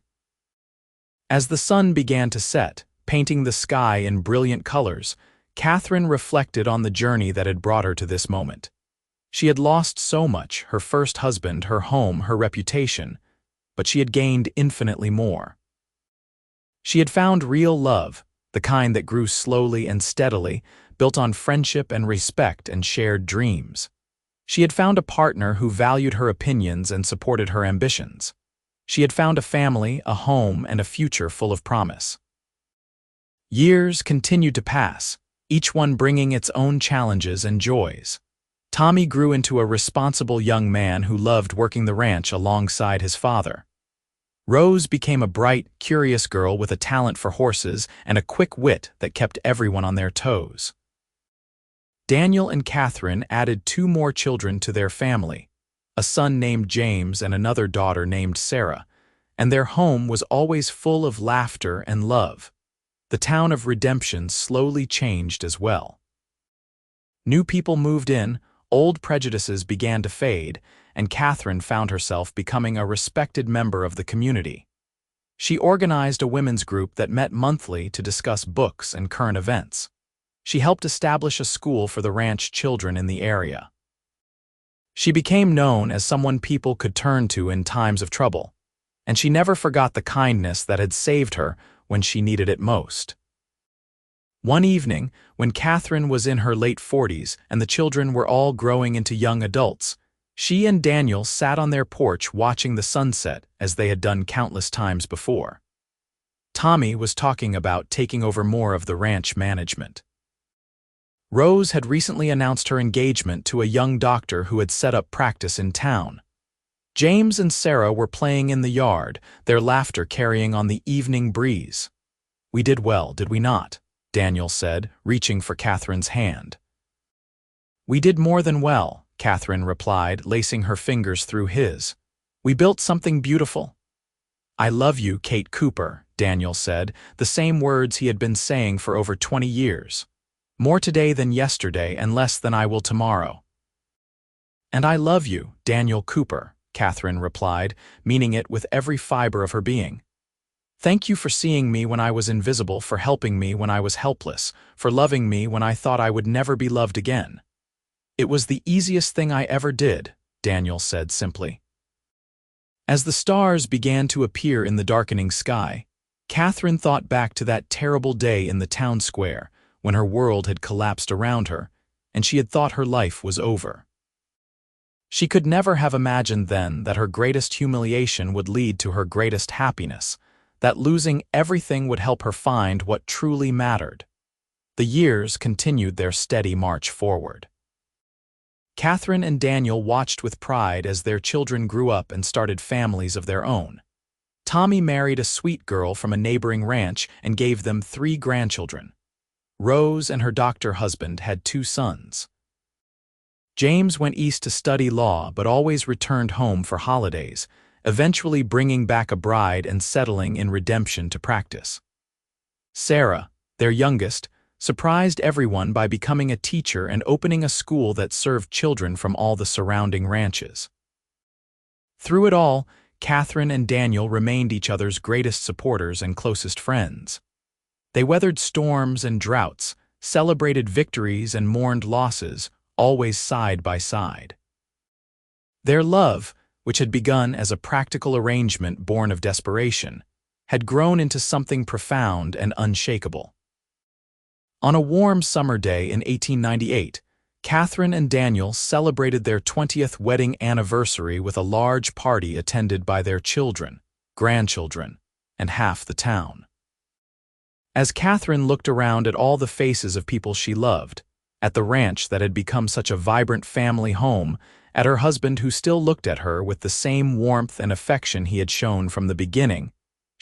As the sun began to set, painting the sky in brilliant colors, Catherine reflected on the journey that had brought her to this moment. She had lost so much, her first husband, her home, her reputation, but she had gained infinitely more. She had found real love, the kind that grew slowly and steadily, built on friendship and respect and shared dreams. She had found a partner who valued her opinions and supported her ambitions. She had found a family, a home, and a future full of promise. Years continued to pass, each one bringing its own challenges and joys. Tommy grew into a responsible young man who loved working the ranch alongside his father. Rose became a bright, curious girl with a talent for horses and a quick wit that kept everyone on their toes. Daniel and Catherine added 2 more children to their family, a son named James and another daughter named Sarah, and their home was always full of laughter and love. The town of Redemption slowly changed as well. New people moved in, old prejudices began to fade, and Catherine found herself becoming a respected member of the community. She organized a women's group that met monthly to discuss books and current events. She helped establish a school for the ranch children in the area. She became known as someone people could turn to in times of trouble, and she never forgot the kindness that had saved her when she needed it most. One evening, when Catherine was in her late 40s and the children were all growing into young adults, she and Daniel sat on their porch watching the sunset as they had done countless times before. Tommy was talking about taking over more of the ranch management. Rose had recently announced her engagement to a young doctor who had set up practice in town. James and Sarah were playing in the yard, their laughter carrying on the evening breeze. "We did well, did we not?" Daniel said, reaching for Catherine's hand. "We did more than well," Catherine replied, lacing her fingers through his. "We built something beautiful." "I love you, Kate Cooper," Daniel said, the same words he had been saying for over 20 years. "More today than yesterday and less than I will tomorrow." "And I love you, Daniel Cooper," Catherine replied, meaning it with every fiber of her being. "Thank you for seeing me when I was invisible, for helping me when I was helpless, for loving me when I thought I would never be loved again." "It was the easiest thing I ever did," Daniel said simply. As the stars began to appear in the darkening sky, Catherine thought back to that terrible day in the town square, when her world had collapsed around her, and she had thought her life was over. She could never have imagined then that her greatest humiliation would lead to her greatest happiness, that losing everything would help her find what truly mattered. The years continued their steady march forward. Catherine and Daniel watched with pride as their children grew up and started families of their own. Tommy married a sweet girl from a neighboring ranch and gave them 3 grandchildren. Rose and her doctor husband had 2 sons. James went east to study law but always returned home for holidays, eventually bringing back a bride and settling in Redemption to practice. Sarah, their youngest, surprised everyone by becoming a teacher and opening a school that served children from all the surrounding ranches. Through it all, Catherine and Daniel remained each other's greatest supporters and closest friends. They weathered storms and droughts, celebrated victories and mourned losses, always side by side. Their love, which had begun as a practical arrangement born of desperation, had grown into something profound and unshakable. On a warm summer day in 1898, Catherine and Daniel celebrated their 20th wedding anniversary with a large party attended by their children, grandchildren, and half the town. As Catherine looked around at all the faces of people she loved, at the ranch that had become such a vibrant family home, at her husband who still looked at her with the same warmth and affection he had shown from the beginning,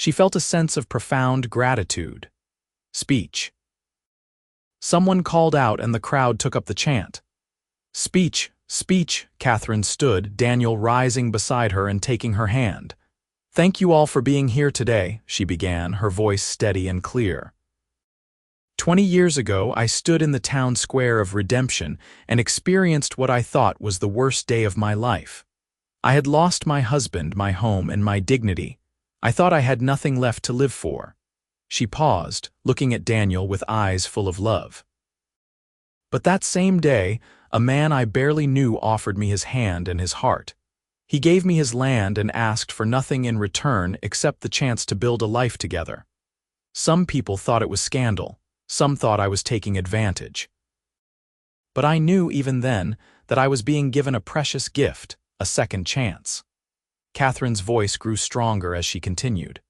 She felt a sense of profound gratitude. Speech. Someone called out and the crowd took up the chant. Speech, speech, Catherine stood, Daniel rising beside her and taking her hand. Thank you all for being here today, she began, her voice steady and clear. 20 years ago, I stood in the town square of Redemption and experienced what I thought was the worst day of my life. I had lost my husband, my home, and my dignity. I thought I had nothing left to live for. She paused, looking at Daniel with eyes full of love. But that same day, a man I barely knew offered me his hand and his heart. He gave me his land and asked for nothing in return except the chance to build a life together. Some people thought it was scandal. Some thought I was taking advantage. But I knew even then that I was being given a precious gift, a second chance. Catherine's voice grew stronger as she continued.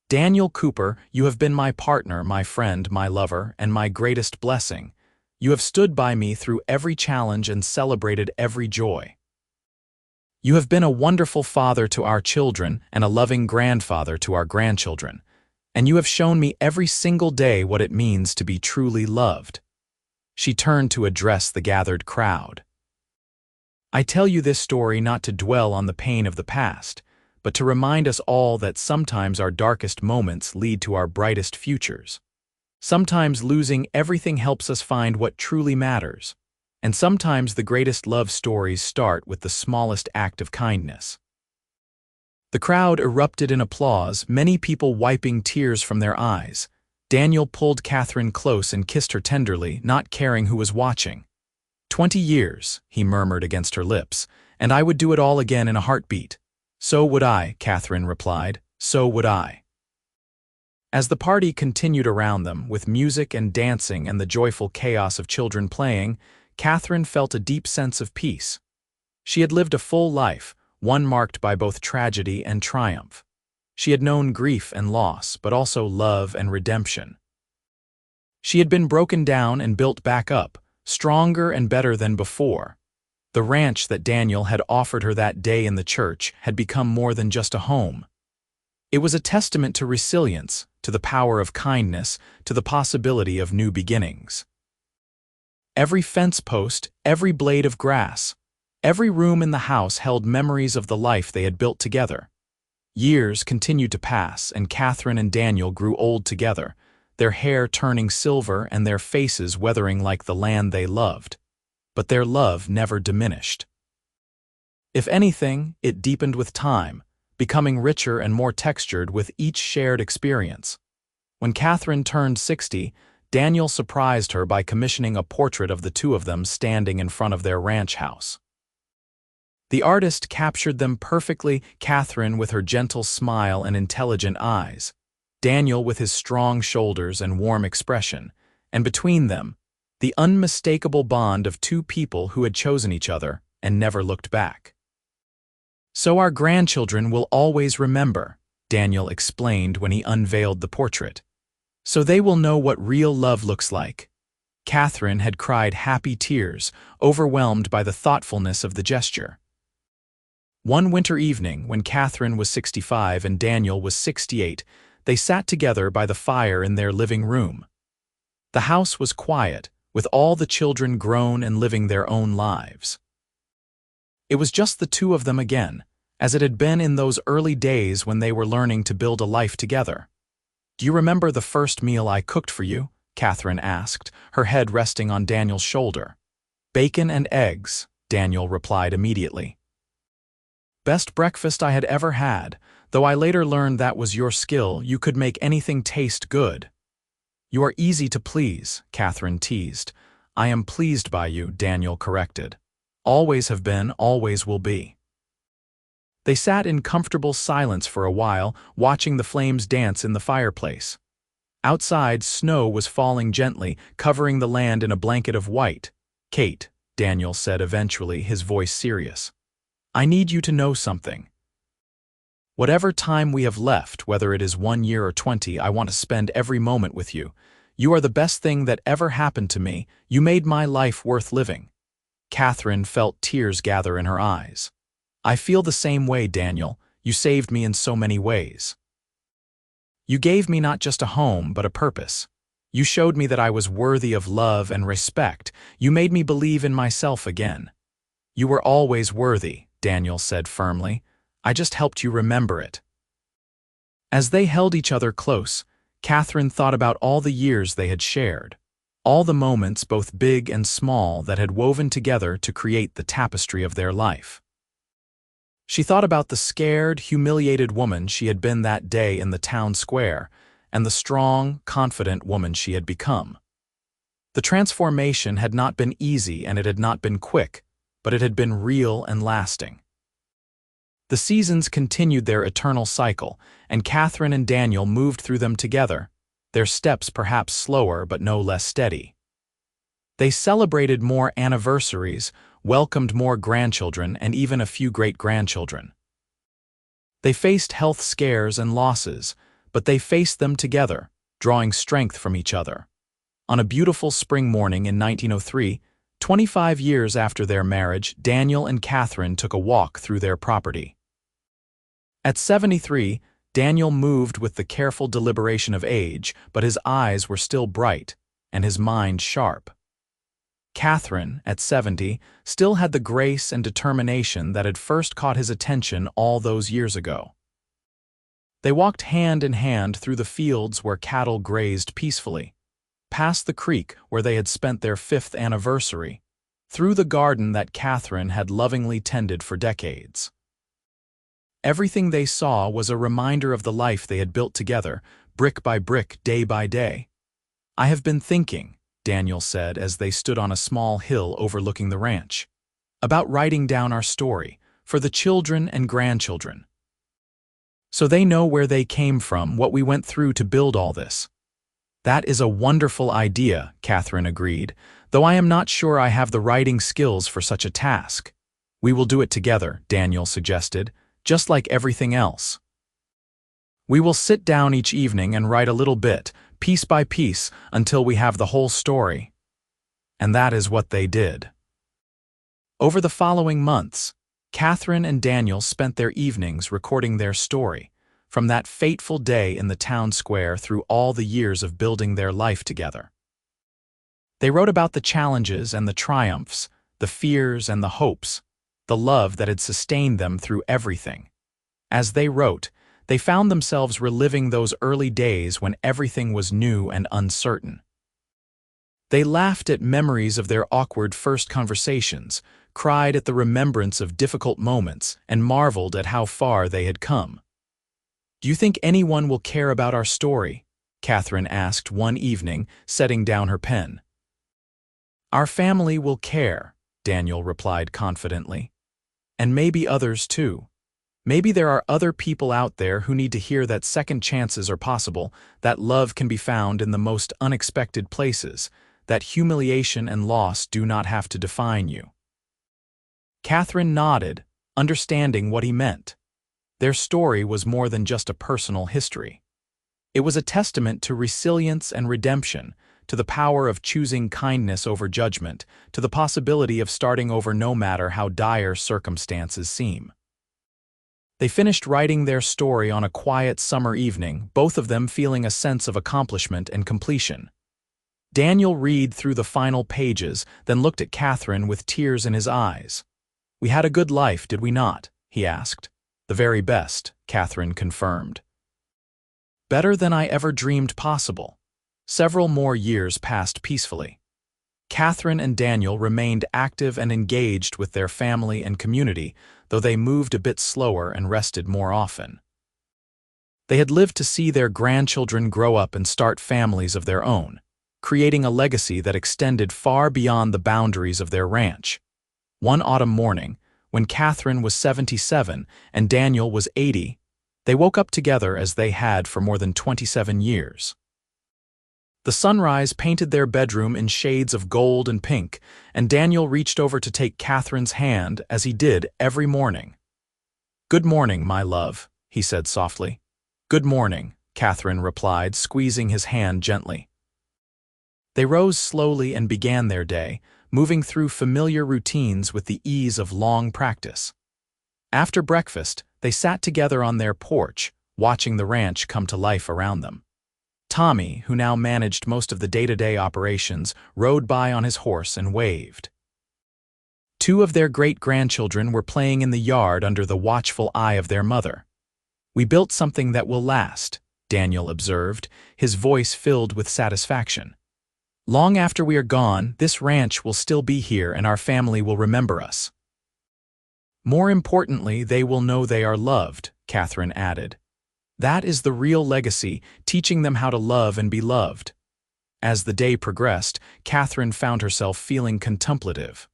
Daniel Cooper, you have been my partner, my friend, my lover, and my greatest blessing. You have stood by me through every challenge and celebrated every joy. You have been a wonderful father to our children and a loving grandfather to our grandchildren. And you have shown me every single day what it means to be truly loved. She turned to address the gathered crowd. I tell you this story not to dwell on the pain of the past, but to remind us all that sometimes our darkest moments lead to our brightest futures. Sometimes losing everything helps us find what truly matters, and sometimes the greatest love stories start with the smallest act of kindness. The crowd erupted in applause, many people wiping tears from their eyes. Daniel pulled Catherine close and kissed her tenderly, not caring who was watching. 20 years, he murmured against her lips, and I would do it all again in a heartbeat. So would I, Catherine replied, so would I. As the party continued around them, with music and dancing and the joyful chaos of children playing, Catherine felt a deep sense of peace. She had lived a full life, one marked by both tragedy and triumph. She had known grief and loss, but also love and redemption. She had been broken down and built back up, stronger and better than before. The ranch that Daniel had offered her that day in the church had become more than just a home. It was a testament to resilience, to the power of kindness, to the possibility of new beginnings. Every fence post, every blade of grass, every room in the house held memories of the life they had built together. Years continued to pass, and Catherine and Daniel grew old together, their hair turning silver and their faces weathering like the land they loved. But their love never diminished. If anything, it deepened with time, becoming richer and more textured with each shared experience. When Catherine turned 60, Daniel surprised her by commissioning a portrait of the two of them standing in front of their ranch house. The artist captured them perfectly, Catherine with her gentle smile and intelligent eyes, Daniel with his strong shoulders and warm expression, and between them, the unmistakable bond of two people who had chosen each other and never looked back. So our grandchildren will always remember, Daniel explained when he unveiled the portrait. So they will know what real love looks like. Catherine had cried happy tears, overwhelmed by the thoughtfulness of the gesture. One winter evening, when Catherine was 65 and Daniel was 68, they sat together by the fire in their living room. The house was quiet, with all the children grown and living their own lives. It was just the two of them again, as it had been in those early days when they were learning to build a life together. Do you remember the first meal I cooked for you? Catherine asked, her head resting on Daniel's shoulder. Bacon and eggs, Daniel replied immediately. Best breakfast I had ever had, though I later learned that was your skill, you could make anything taste good. You are easy to please, Catherine teased. I am pleased by you, Daniel corrected. Always have been, always will be. They sat in comfortable silence for a while, watching the flames dance in the fireplace. Outside, snow was falling gently, covering the land in a blanket of white. Kate, Daniel said eventually, his voice serious. I need you to know something. Whatever time we have left, whether it is 1 year or 20, I want to spend every moment with you. You are the best thing that ever happened to me. You made my life worth living. Catherine felt tears gather in her eyes. I feel the same way, Daniel. You saved me in so many ways. You gave me not just a home, but a purpose. You showed me that I was worthy of love and respect. You made me believe in myself again. You were always worthy, Daniel said firmly. I just helped you remember it. As they held each other close, Catherine thought about all the years they had shared, all the moments both big and small that had woven together to create the tapestry of their life. She thought about the scared, humiliated woman she had been that day in the town square, and the strong, confident woman she had become. The transformation had not been easy and it had not been quick, but it had been real and lasting. The seasons continued their eternal cycle, and Catherine and Daniel moved through them together, their steps perhaps slower but no less steady. They celebrated more anniversaries, welcomed more grandchildren, and even a few great-grandchildren. They faced health scares and losses, but they faced them together, drawing strength from each other. On a beautiful spring morning in 1903, 25 years after their marriage, Daniel and Catherine took a walk through their property. At 73, Daniel moved with the careful deliberation of age, but his eyes were still bright, and his mind sharp. Catherine, at 70, still had the grace and determination that had first caught his attention all those years ago. They walked hand in hand through the fields where cattle grazed peacefully, past the creek where they had spent their 5th anniversary, through the garden that Catherine had lovingly tended for decades. Everything they saw was a reminder of the life they had built together, brick by brick, day by day. I have been thinking, Daniel said as they stood on a small hill overlooking the ranch, about writing down our story, for the children and grandchildren. So they know where they came from, what we went through to build all this. That is a wonderful idea, Catherine agreed, though I am not sure I have the writing skills for such a task. We will do it together, Daniel suggested, just like everything else. We will sit down each evening and write a little bit, piece by piece, until we have the whole story. And that is what they did. Over the following months, Catherine and Daniel spent their evenings recording their story, from that fateful day in the town square through all the years of building their life together. They wrote about the challenges and the triumphs, the fears and the hopes, the love that had sustained them through everything. As they wrote, they found themselves reliving those early days when everything was new and uncertain. They laughed at memories of their awkward first conversations, cried at the remembrance of difficult moments, and marveled at how far they had come. Do you think anyone will care about our story? Catherine asked one evening, setting down her pen. Our family will care, Daniel replied confidently. And maybe others too. Maybe there are other people out there who need to hear that second chances are possible, that love can be found in the most unexpected places, that humiliation and loss do not have to define you. Catherine nodded, understanding what he meant. Their story was more than just a personal history. It was a testament to resilience and redemption, to the power of choosing kindness over judgment, to the possibility of starting over no matter how dire circumstances seem. They finished writing their story on a quiet summer evening, both of them feeling a sense of accomplishment and completion. Daniel read through the final pages, then looked at Catherine with tears in his eyes. We had a good life, did we not? He asked. The very best, Catherine confirmed. Better than I ever dreamed possible. Several more years passed peacefully. Catherine and Daniel remained active and engaged with their family and community, though they moved a bit slower and rested more often. They had lived to see their grandchildren grow up and start families of their own, creating a legacy that extended far beyond the boundaries of their ranch. One autumn morning, when Catherine was 77 and Daniel was 80, they woke up together as they had for more than 27 years. The sunrise painted their bedroom in shades of gold and pink, and Daniel reached over to take Catherine's hand as he did every morning. Good morning, my love, he said softly. Good morning, Catherine replied, squeezing his hand gently. They rose slowly and began their day, moving through familiar routines with the ease of long practice. After breakfast, they sat together on their porch, watching the ranch come to life around them. Tommy, who now managed most of the day-to-day operations, rode by on his horse and waved. Two of their great-grandchildren were playing in the yard under the watchful eye of their mother. "We built something that will last," Daniel observed, his voice filled with satisfaction. "Long after we are gone, this ranch will still be here and our family will remember us." "More importantly, they will know they are loved," Catherine added. "That is the real legacy, teaching them how to love and be loved." As the day progressed, Catherine found herself feeling contemplative.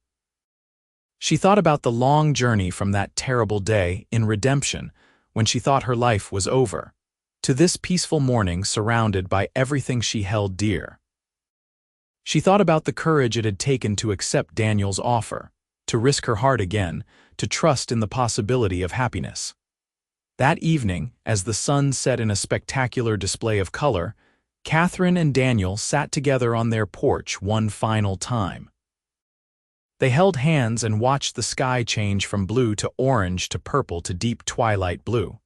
She thought about the long journey from that terrible day in Redemption, when she thought her life was over, to this peaceful morning surrounded by everything she held dear. She thought about the courage it had taken to accept Daniel's offer, to risk her heart again, to trust in the possibility of happiness. That evening, as the sun set in a spectacular display of color, Catherine and Daniel sat together on their porch one final time. They held hands and watched the sky change from blue to orange to purple to deep twilight blue.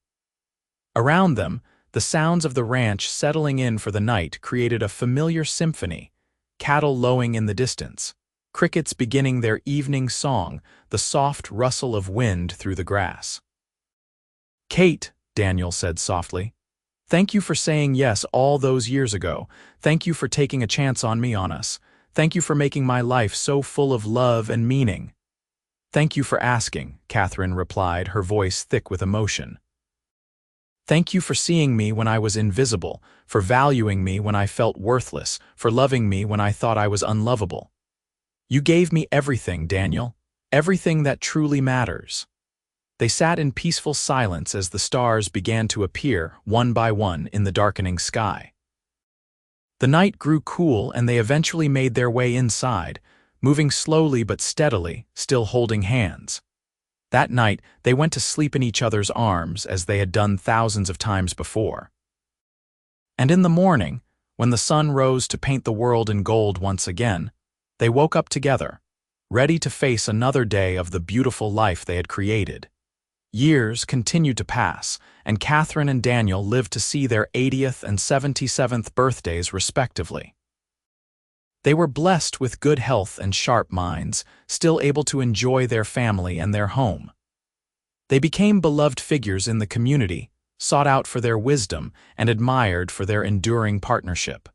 Around them, the sounds of the ranch settling in for the night created a familiar symphony, cattle lowing in the distance, crickets beginning their evening song, the soft rustle of wind through the grass. "Kate," Daniel said softly, "thank you for saying yes all those years ago. Thank you for taking a chance on us. Thank you for making my life so full of love and meaning." "Thank you for asking," Catherine replied, her voice thick with emotion. "Thank you for seeing me when I was invisible, for valuing me when I felt worthless, for loving me when I thought I was unlovable. You gave me everything, Daniel, everything that truly matters." They sat in peaceful silence as the stars began to appear, one by one, in the darkening sky. The night grew cool and they eventually made their way inside, moving slowly but steadily, still holding hands. That night, they went to sleep in each other's arms as they had done thousands of times before. And in the morning, when the sun rose to paint the world in gold once again, they woke up together, ready to face another day of the beautiful life they had created. Years continued to pass, and Catherine and Daniel lived to see their 80th and 77th birthdays respectively. They were blessed with good health and sharp minds, still able to enjoy their family and their home. They became beloved figures in the community, sought out for their wisdom and admired for their enduring partnership.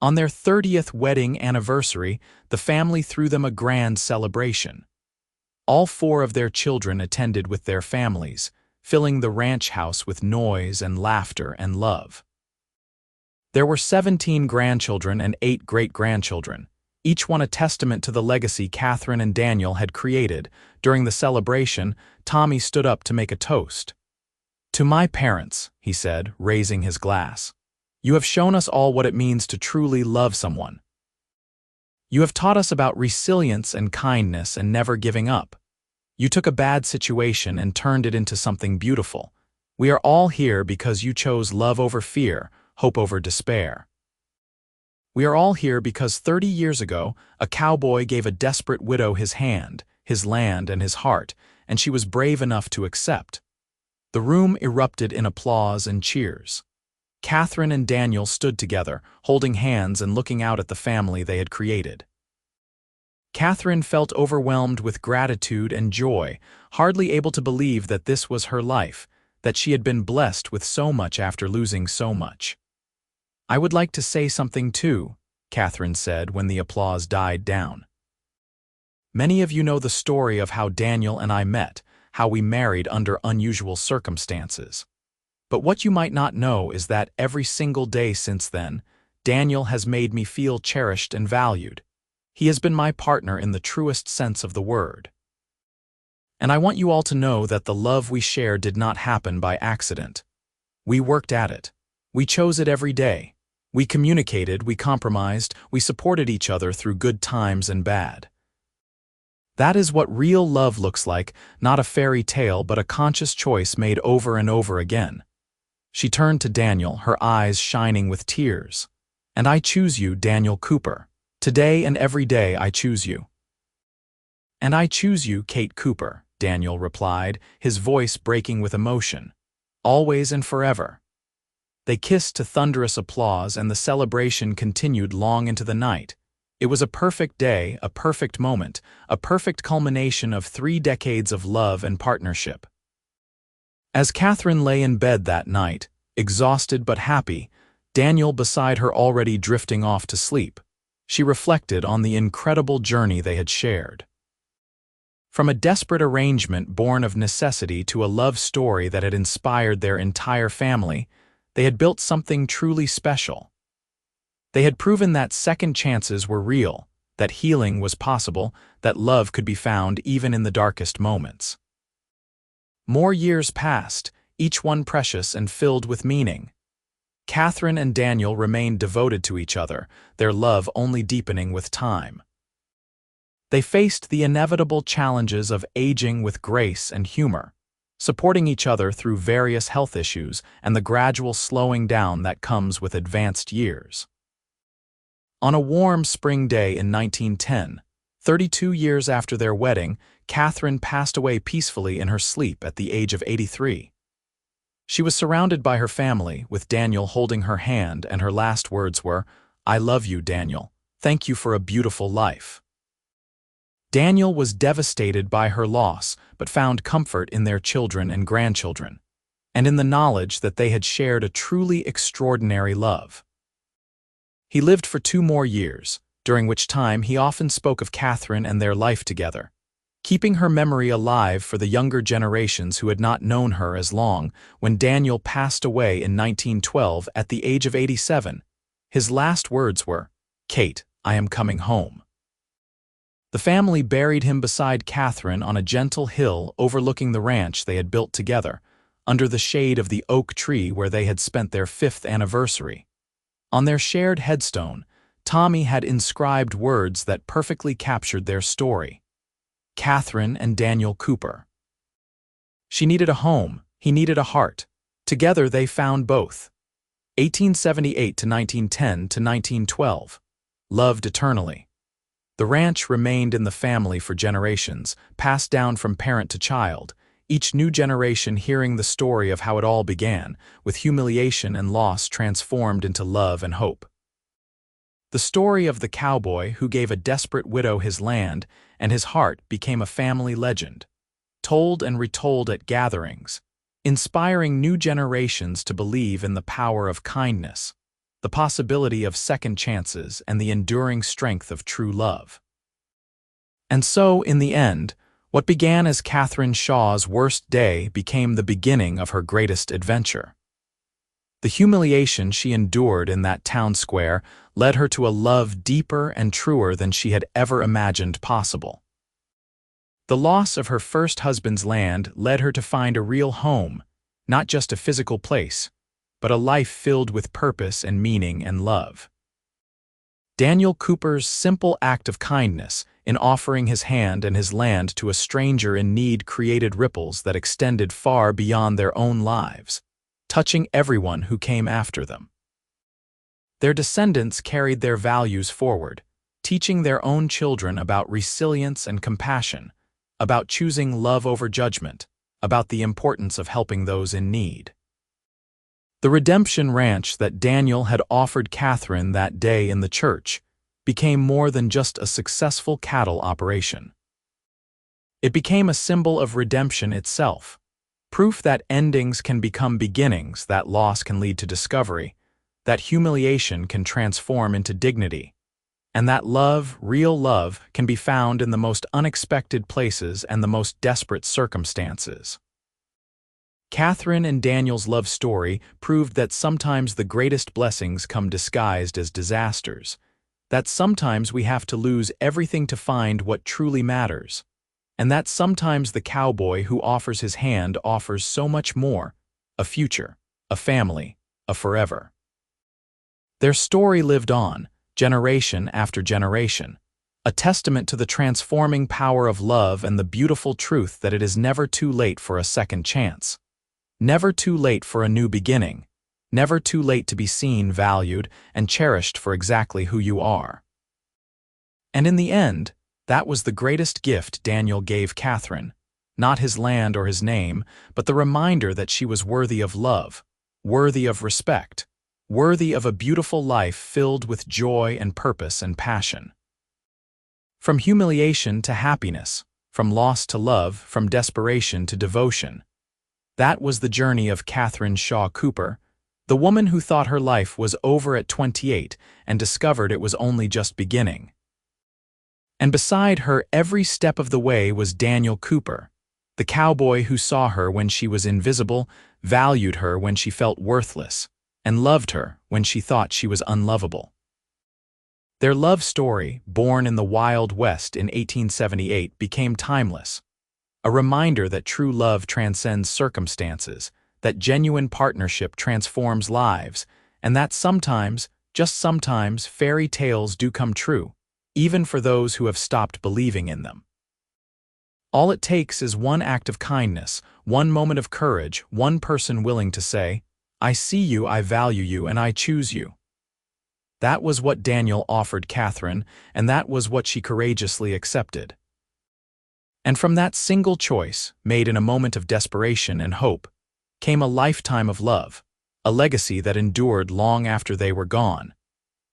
On their 30th wedding anniversary, the family threw them a grand celebration. All four of their children attended with their families, filling the ranch house with noise and laughter and love. There were 17 grandchildren and 8 great-grandchildren, each one a testament to the legacy Catherine and Daniel had created. During the celebration, Tommy stood up to make a toast. "To my parents," he said, raising his glass. "You have shown us all what it means to truly love someone. You have taught us about resilience and kindness and never giving up. You took a bad situation and turned it into something beautiful. We are all here because you chose love over fear, hope over despair. We are all here because 30 years ago, a cowboy gave a desperate widow his hand, his land, and his heart, and she was brave enough to accept." The room erupted in applause and cheers. Catherine and Daniel stood together, holding hands and looking out at the family they had created. Catherine felt overwhelmed with gratitude and joy, hardly able to believe that this was her life, that she had been blessed with so much after losing so much. "I would like to say something too," Catherine said when the applause died down. "Many of you know the story of how Daniel and I met, how we married under unusual circumstances. But what you might not know is that every single day since then, Daniel has made me feel cherished and valued. He has been my partner in the truest sense of the word. And I want you all to know that the love we share did not happen by accident. We worked at it. We chose it every day. We communicated, we compromised, we supported each other through good times and bad. That is what real love looks like, not a fairy tale but a conscious choice made over and over again." She turned to Daniel, her eyes shining with tears. "And I choose you, Daniel Cooper. Today and every day I choose you." "And I choose you, Kate Cooper," Daniel replied, his voice breaking with emotion. always and forever. They kissed to thunderous applause, and the celebration continued long into the night. It was a perfect day, a perfect moment, a perfect culmination of 3 decades of love and partnership. As Catherine lay in bed that night, exhausted but happy, Daniel beside her already drifting off to sleep, she reflected on the incredible journey they had shared. From a desperate arrangement born of necessity to a love story that had inspired their entire family, they had built something truly special. They had proven that second chances were real, that healing was possible, that love could be found even in the darkest moments. More years passed, each one precious and filled with meaning. Catherine and Daniel remained devoted to each other, their love only deepening with time. They faced the inevitable challenges of aging with grace and humor, supporting each other through various health issues and the gradual slowing down that comes with advanced years. On a warm spring day in 1910, 32 years after their wedding, Catherine passed away peacefully in her sleep at the age of 83. She was surrounded by her family, with Daniel holding her hand, and her last words were, "I love you, Daniel. Thank you for a beautiful life." Daniel was devastated by her loss, but found comfort in their children and grandchildren, and in the knowledge that they had shared a truly extraordinary love. He lived for 2 more years, during which time he often spoke of Catherine and their life together, keeping her memory alive for the younger generations who had not known her as long. When Daniel passed away in 1912 at the age of 87, his last words were, "Kate, I am coming home." The family buried him beside Catherine on a gentle hill overlooking the ranch they had built together, under the shade of the oak tree where they had spent their 5th anniversary. On their shared headstone, Tommy had inscribed words that perfectly captured their story. Catherine and Daniel Cooper. She needed a home, he needed a heart. Together they found both. 1878 to 1910 to 1912. Loved eternally. The ranch remained in the family for generations, passed down from parent to child, each new generation hearing the story of how it all began, with humiliation and loss transformed into love and hope. The story of the cowboy who gave a desperate widow his land and his heart became a family legend, told and retold at gatherings, inspiring new generations to believe in the power of kindness, the possibility of second chances, and the enduring strength of true love. And so, in the end, what began as Catherine Shaw's worst day became the beginning of her greatest adventure. The humiliation she endured in that town square led her to a love deeper and truer than she had ever imagined possible. The loss of her first husband's land led her to find a real home, not just a physical place, but a life filled with purpose and meaning and love. Daniel Cooper's simple act of kindness in offering his hand and his land to a stranger in need created ripples that extended far beyond their own lives, touching everyone who came after them. Their descendants carried their values forward, teaching their own children about resilience and compassion, about choosing love over judgment, about the importance of helping those in need. The redemption ranch that Daniel had offered Catherine that day in the church became more than just a successful cattle operation. It became a symbol of redemption itself, proof that endings can become beginnings, that loss can lead to discovery, that humiliation can transform into dignity, and that love, real love, can be found in the most unexpected places and the most desperate circumstances. Catherine and Daniel's love story proved that sometimes the greatest blessings come disguised as disasters, that sometimes we have to lose everything to find what truly matters, and that sometimes the cowboy who offers his hand offers so much more: a future, a family, a forever. Their story lived on, generation after generation, a testament to the transforming power of love and the beautiful truth that it is never too late for a second chance. Never too late for a new beginning, never too late to be seen, valued, and cherished for exactly who you are. And in the end, that was the greatest gift Daniel gave Catherine, not his land or his name, but the reminder that she was worthy of love, worthy of respect, worthy of a beautiful life filled with joy and purpose and passion. From humiliation to happiness, from loss to love, from desperation to devotion. That was the journey of Catherine Shaw Cooper, the woman who thought her life was over at 28 and discovered it was only just beginning. And beside her every step of the way was Daniel Cooper, the cowboy who saw her when she was invisible, valued her when she felt worthless, and loved her when she thought she was unlovable. Their love story, born in the Wild West in 1878, became timeless, a reminder that true love transcends circumstances, that genuine partnership transforms lives, and that sometimes, just sometimes, fairy tales do come true, even for those who have stopped believing in them. All it takes is one act of kindness, one moment of courage, one person willing to say, "I see you, I value you, and I choose you." That was what Daniel offered Catherine, and that was what she courageously accepted. And from that single choice, made in a moment of desperation and hope, came a lifetime of love, a legacy that endured long after they were gone,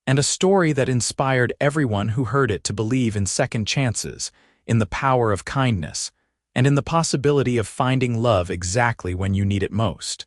and a story that inspired everyone who heard it to believe in second chances, in the power of kindness, and in the possibility of finding love exactly when you need it most.